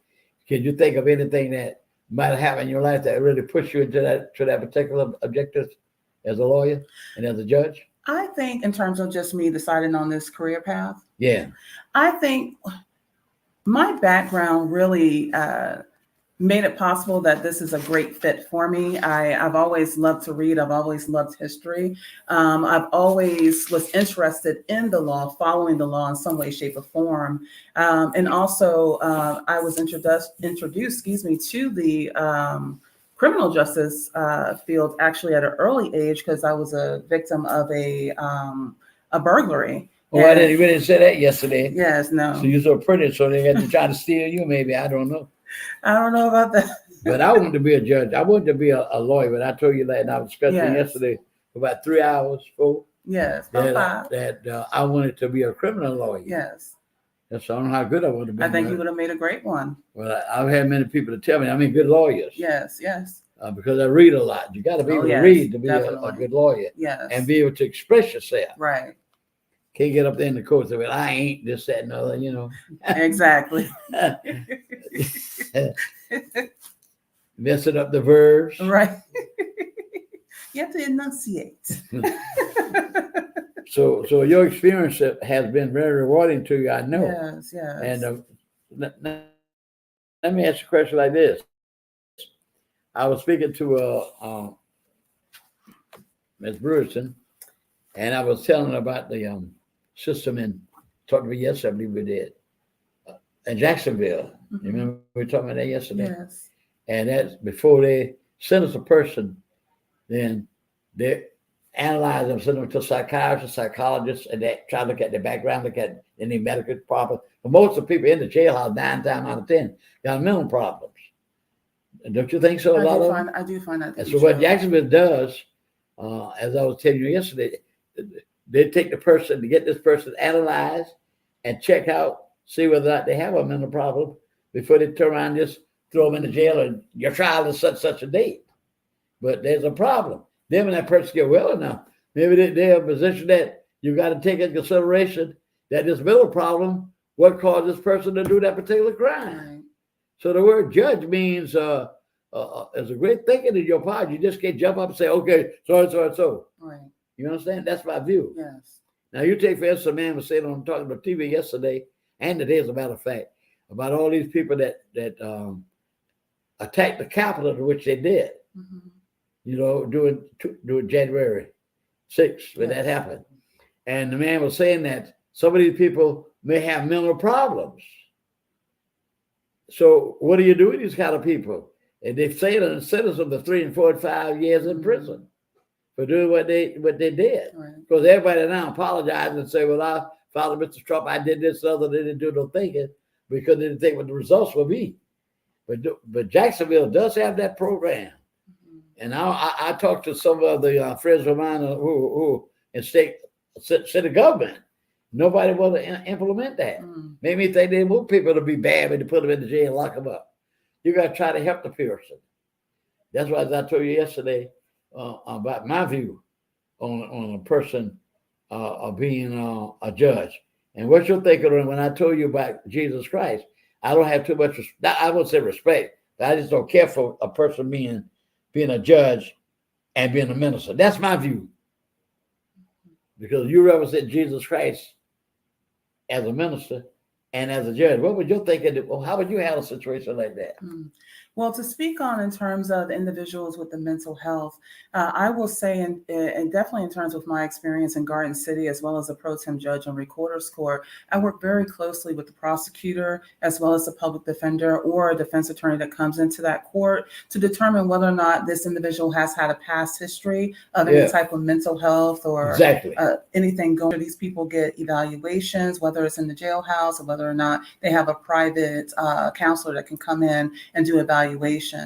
Speaker 1: can you think of anything that might have happened in your life that really pushed you into that particular objective as a lawyer and as a judge?
Speaker 7: I think in terms of just me deciding on this career path,
Speaker 1: Yeah.
Speaker 7: I think my background really made it possible that this is a great fit for me. I've always loved to read. I've always loved history. I've always was interested in the law, following the law in some way, shape, or form. And also, I was introduced, to the criminal justice field actually at an early age, because I was a victim of a burglary.
Speaker 1: Oh, I didn't even say that yesterday.
Speaker 7: Yes, no.
Speaker 1: So you're so pretty, so they had to try to steal you, maybe. I don't know.
Speaker 7: I don't know about that.
Speaker 1: But I wanted to be a judge. I wanted to be a lawyer, but I told you that, and I was discussing
Speaker 7: Yes.
Speaker 1: yesterday for about 3 hours,
Speaker 7: Yes, about five.
Speaker 1: that I wanted to be a criminal lawyer.
Speaker 7: Yes.
Speaker 1: That's I don't know how good I would have been.
Speaker 7: I think you
Speaker 1: right?
Speaker 7: would have made a great one.
Speaker 1: Well, I've had many people to tell me, I mean, good lawyers.
Speaker 7: Yes, yes,
Speaker 1: Because I read a lot. You got to be
Speaker 7: Oh,
Speaker 1: able to
Speaker 7: yes,
Speaker 1: read to be a
Speaker 7: definitely.
Speaker 1: good lawyer
Speaker 7: yes.
Speaker 1: and be able to express yourself.
Speaker 7: Right.
Speaker 1: Can't get up there in the court and say, well, I ain't this, that, and other, you know.
Speaker 7: Exactly.
Speaker 1: Messing up the verbs.
Speaker 7: Right. You have to enunciate.
Speaker 1: So your experience has been very rewarding to you, I know.
Speaker 7: Yes, yes.
Speaker 1: And let me ask you a question like this. I was speaking to Ms. Brewington, and I was telling her about the system in, talked to me yesterday, I believe we did, in Jacksonville.
Speaker 7: Mhm.
Speaker 1: You remember we were talking about that yesterday?
Speaker 7: Yes.
Speaker 1: And that's before they sentence a person, then they analyze them, send them to psychiatrists, psychologists, and they try to look at their background, look at any medical problems. But most of the people in the jailhouse, 9 times out of 10, got mental problems. Don't you think so? A lot of them?
Speaker 7: I do find that.
Speaker 1: And so what Jacksonville does, as I was telling you yesterday, they take the person to get this person analyzed and check out, see whether or not they have a mental problem before they turn around and just throw them in the jail and your trial is such a date. But there's a problem. Then when that person get well enough, maybe they're in a position that you got to take into consideration that this mental problem, what caused this person to do that particular crime.
Speaker 7: Right.
Speaker 1: So the word judge means there's a great thinking in your part. You just can't jump up and say, okay, so.
Speaker 7: Right.
Speaker 1: You understand? That's my view.
Speaker 7: Yes.
Speaker 1: Now you take for instance, a man was saying on talking on TV yesterday and today, as a matter of fact, about all these people that attacked the Capitol, which they did.
Speaker 7: Mm-hmm.
Speaker 1: You know, during January 6th when that
Speaker 7: Yes.
Speaker 1: happened. And the man was saying that some of these people may have mental problems. So what do you do with these kind of people? And they say that and sentence them to 3 and 4 and 5 years in prison for doing what they did.
Speaker 7: Right.
Speaker 1: Because everybody now apologizes and say, well, I followed Mr. Trump, I did this, other, they didn't do no thinking because they didn't think what the results would be. But Jacksonville does have that program. And I talked to some of the friends of mine who in city government. Nobody want to implement that. Made me think they want people to be bad when they put them in the jail and lock them up. You got to try to help the person. That's why, as I told you yesterday, about my view on a person being a judge. And what you're thinking when I told you about Jesus Christ, I don't have too much, I won't say respect, but I just don't care for a person being a judge and being a minister. That's my view. Because you represent Jesus Christ as a minister and as a judge. What would you think? How would you handle a situation like that?
Speaker 7: Well, to speak on in terms of individuals with the mental health, I will say, and definitely in terms of my experience in Garden City, as well as a pro tem judge on Recorder's Court, I work very closely with the prosecutor, as well as the public defender or a defense attorney that comes into that court to determine whether or not this individual has had a past history of any type of mental health or anything going on. These people get evaluations, whether it's in the jailhouse or whether or not they have a private counselor that can come in and do evaluation.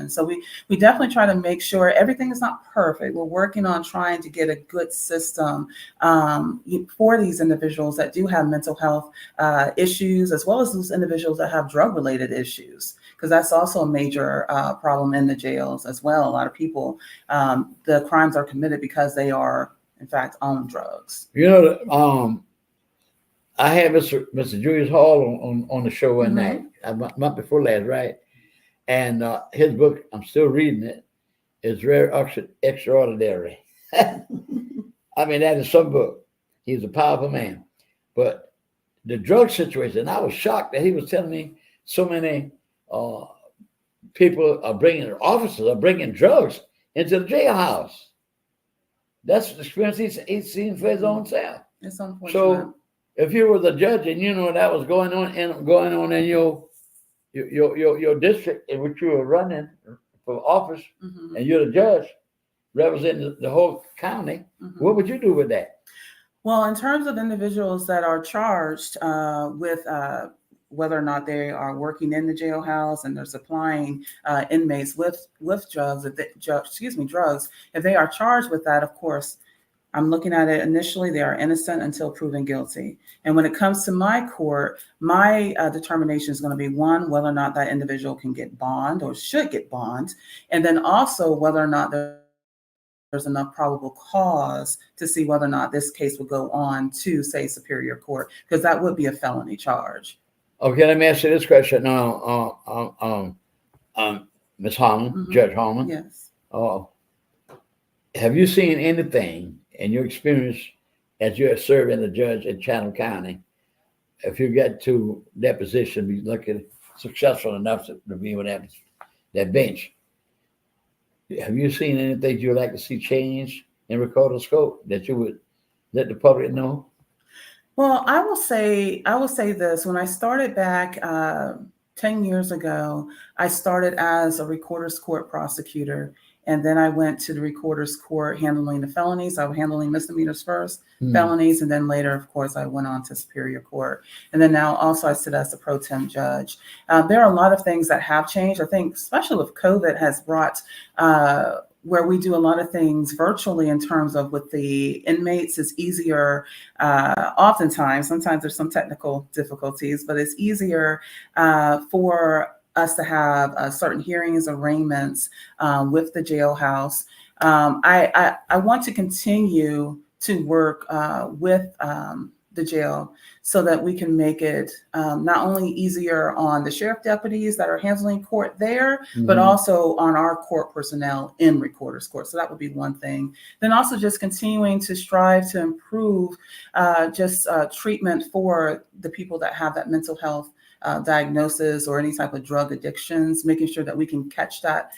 Speaker 7: So we definitely try to make sure everything is not perfect. We're working on trying to get a good system for these individuals that do have mental health issues, as well as those individuals that have drug-related issues, because that's also a major problem in the jails as well. A lot of people, the crimes are committed because they are, in fact, on drugs.
Speaker 1: You know, I had Mr. Julius Hall on the show one night, a month before last, right? And his book, I'm still reading it, is very extraordinary. I mean, that is some book. He's a powerful man. But the drug situation, I was shocked that he was telling me so many officers are bringing drugs into the jailhouse. That's the experience he's seen for his own self.
Speaker 7: It's unfortunate.
Speaker 1: So if you were the judge and you know that was going on in your district in which you were running for office, and you're the judge representing the whole county, what would you do with that?
Speaker 7: Well, in terms of individuals that are charged with whether or not they are working in the jailhouse and they're supplying inmates with drugs, drugs, if they are charged with that, of course, I'm looking at it initially, they are innocent until proven guilty. And when it comes to my court, my determination is going to be one, whether or not that individual can get bond or should get bond. And then also whether or not there's enough probable cause to see whether or not this case will go on to, say, Superior Court, because that would be a felony charge.
Speaker 1: Okay, let me ask you this question now, Ms. Harmon, Judge Harmon.
Speaker 7: Yes.
Speaker 1: Have you seen anything in your experience as you're serving a judge in Chatham County, if you get to that position, be looking successful enough to be on that bench? Have you seen anything you'd like to see change in recorder scope that you would let the public know?
Speaker 7: Well, I will say this. When I started back 10 years ago, I started as a recorder's court prosecutor. And then I went to the recorder's court handling the felonies. I was handling misdemeanors first, felonies. And then later, of course, I went on to Superior Court. And then now also I sit as a pro tem judge. There are a lot of things that have changed. I think especially with COVID has brought where we do a lot of things virtually in terms of with the inmates. It's easier oftentimes. Sometimes there's some technical difficulties, but it's easier for us to have certain hearings, arraignments with the jailhouse. I want to continue to work with the jail so that we can make it not only easier on the sheriff deputies that are handling court there, but also on our court personnel in recorder's court. So that would be one thing. Then also just continuing to strive to improve treatment for the people that have that mental health diagnosis or any type of drug addictions, making sure that we can catch that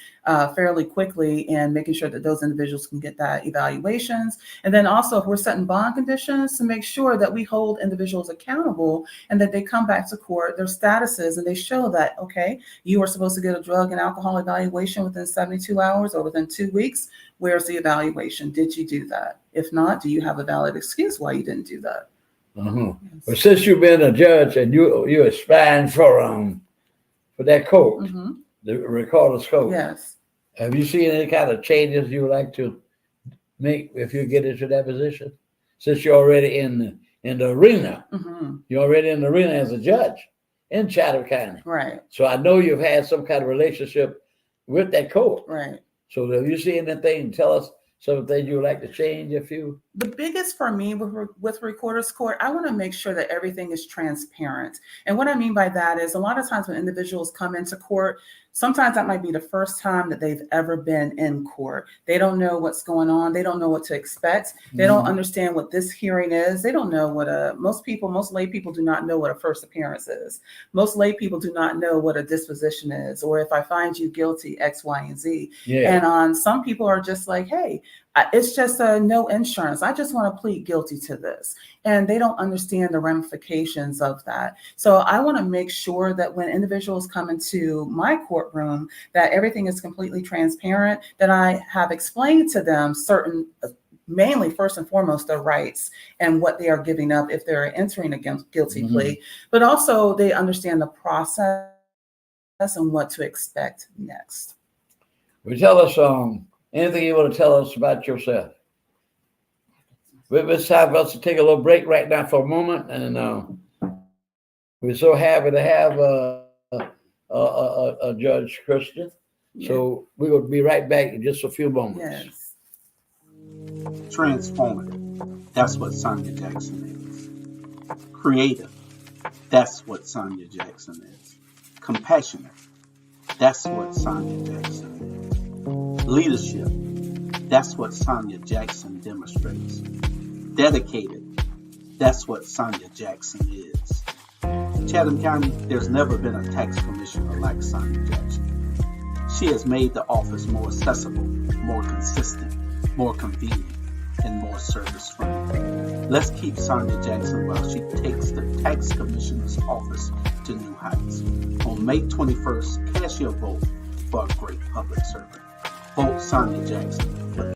Speaker 7: fairly quickly and making sure that those individuals can get that evaluations. And then also if we're setting bond conditions, to make sure that we hold individuals accountable and that they come back to court, their statuses, and they show that, okay, you were supposed to get a drug and alcohol evaluation within 72 hours or within 2 weeks. Where's the evaluation? Did you do that? If not, do you have a valid excuse why you didn't do that?
Speaker 1: Yes. But since you've been a judge and you're aspiring for that court, the recorder's court.
Speaker 7: Yes.
Speaker 1: Have you seen any kind of changes you would like to make if you get into that position? Since you're already in the arena, you're already in the arena as a judge in Chatham County.
Speaker 7: Right.
Speaker 1: So I know you've had some kind of relationship with that court.
Speaker 7: Right.
Speaker 1: So have you seen anything? Tell us something you would like to change if you.
Speaker 7: The biggest for me with recorder's court, I want to make sure that everything is transparent. And what I mean by that is a lot of times when individuals come into court, sometimes that might be the first time that they've ever been in court. They don't know what's going on. They don't know what to expect. They don't understand what this hearing is. They don't know what most lay people do not know what a first appearance is. Most lay people do not know what a disposition is, or if I find you guilty, X, Y, and Z.
Speaker 1: Yeah.
Speaker 7: And on some people are just like, hey, it's just no insurance. I just want to plead guilty to this. And they don't understand the ramifications of that. So I want to make sure that when individuals come into my courtroom, that everything is completely transparent, that I have explained to them certain, mainly first and foremost, their rights and what they are giving up if they're entering a guilty plea, but also they understand the process and what to expect next.
Speaker 1: Well, tell us anything you want to tell us about yourself. It's time for us to take a little break right now for a moment, and we're so happy to have a Judge Christian. Yeah. So we're going to be right back in just a few moments.
Speaker 7: Yes.
Speaker 3: Transformative. That's what Sonia Jackson is. Creative. That's what Sonia Jackson is. Compassionate. That's what Sonia Jackson is. Leadership. That's what Sonia Jackson demonstrates. Dedicated. That's what Sonia Jackson is. In Chatham County, there's never been a tax commissioner like Sonia Jackson. She has made the office more accessible, more consistent, more convenient, and more service-friendly. Let's keep Sonia Jackson while she takes the tax commissioner's office to new heights. On May 21st, cast your vote for a great public servant. Vote Sonia Jackson.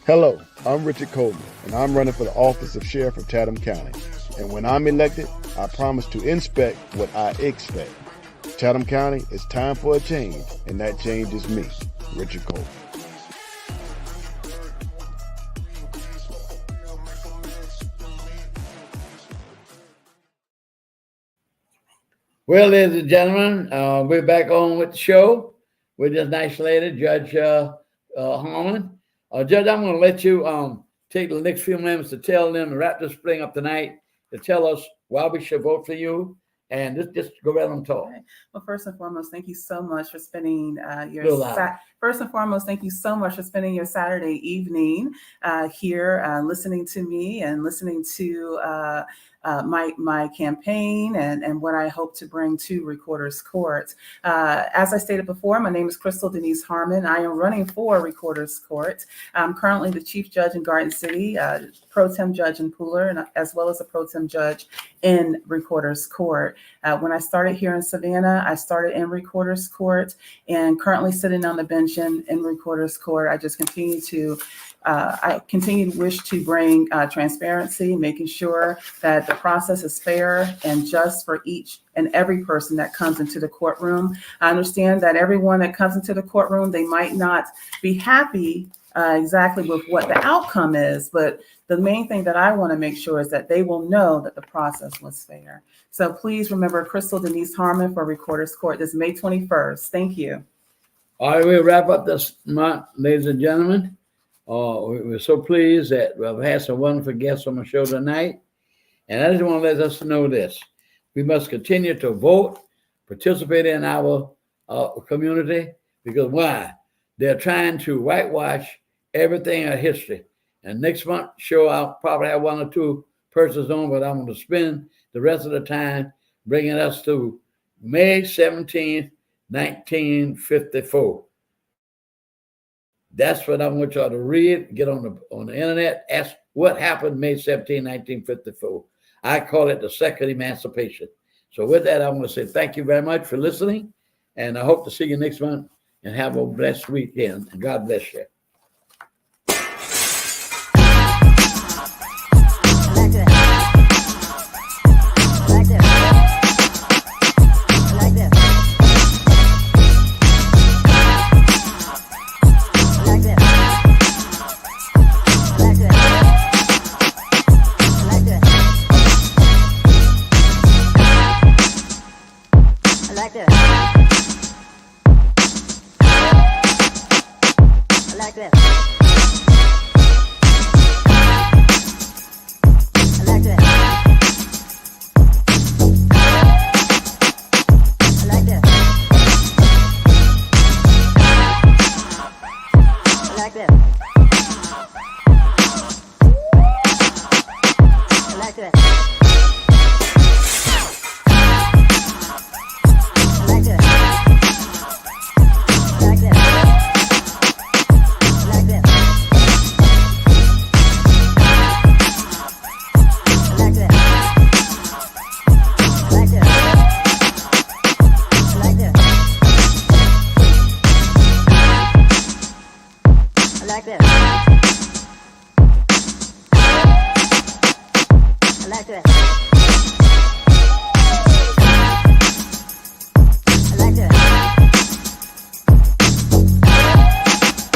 Speaker 4: Hello, I'm Richard Coleman, and I'm running for the office of Sheriff of Chatham County. And when I'm elected, I promise to inspect what I expect. Chatham County, it's time for a change, and that change is me, Richard Coleman.
Speaker 1: Well, ladies and gentlemen, we're back on with the show with this nice lady, Judge Harmon. Judge, I'm going to let you take the next few minutes to tell them to wrap this thing up tonight, to tell us why we should vote for you, and just go right on talk.
Speaker 7: Okay. Well, first and foremost, thank you so much for spending First and foremost, thank you so much for spending your Saturday evening here, listening to me and listening to my campaign and what I hope to bring to Recorder's Court. As I stated before, my name is Crystal Denise Harmon. I am running for Recorder's Court. I'm currently the Chief Judge in Garden City, Pro Tem Judge in Pooler, and as well as a Pro Tem Judge in Recorder's Court. When I started here in Savannah, I started in Recorder's Court and currently sitting on the bench in Recorder's Court. I just continue to wish to bring transparency, making sure that the process is fair and just for each and every person that comes into the courtroom. I understand that everyone that comes into the courtroom, they might not be happy exactly with what the outcome is, but the main thing that I want to make sure is that they will know that the process was fair. So please remember Crystal Denise Harmon for Recorder's Court this May 21st. Thank you.
Speaker 1: All right, we'll wrap up this month, ladies and gentlemen. We're so pleased that we've had some wonderful guests on the show tonight. And I just want to let us know this. We must continue to vote, participate in our community, because why? They're trying to whitewash everything in history. And next month, show I'll probably have one or two persons on, but I'm going to spend the rest of the time bringing us to May 17th, 1954. That's what I want y'all to read, get on the internet, ask what happened May 17, 1954. I call it the Second Emancipation. So with that, I want to say thank you very much for listening, and I hope to see you next month, and have a blessed weekend, and God bless you.
Speaker 6: I like that.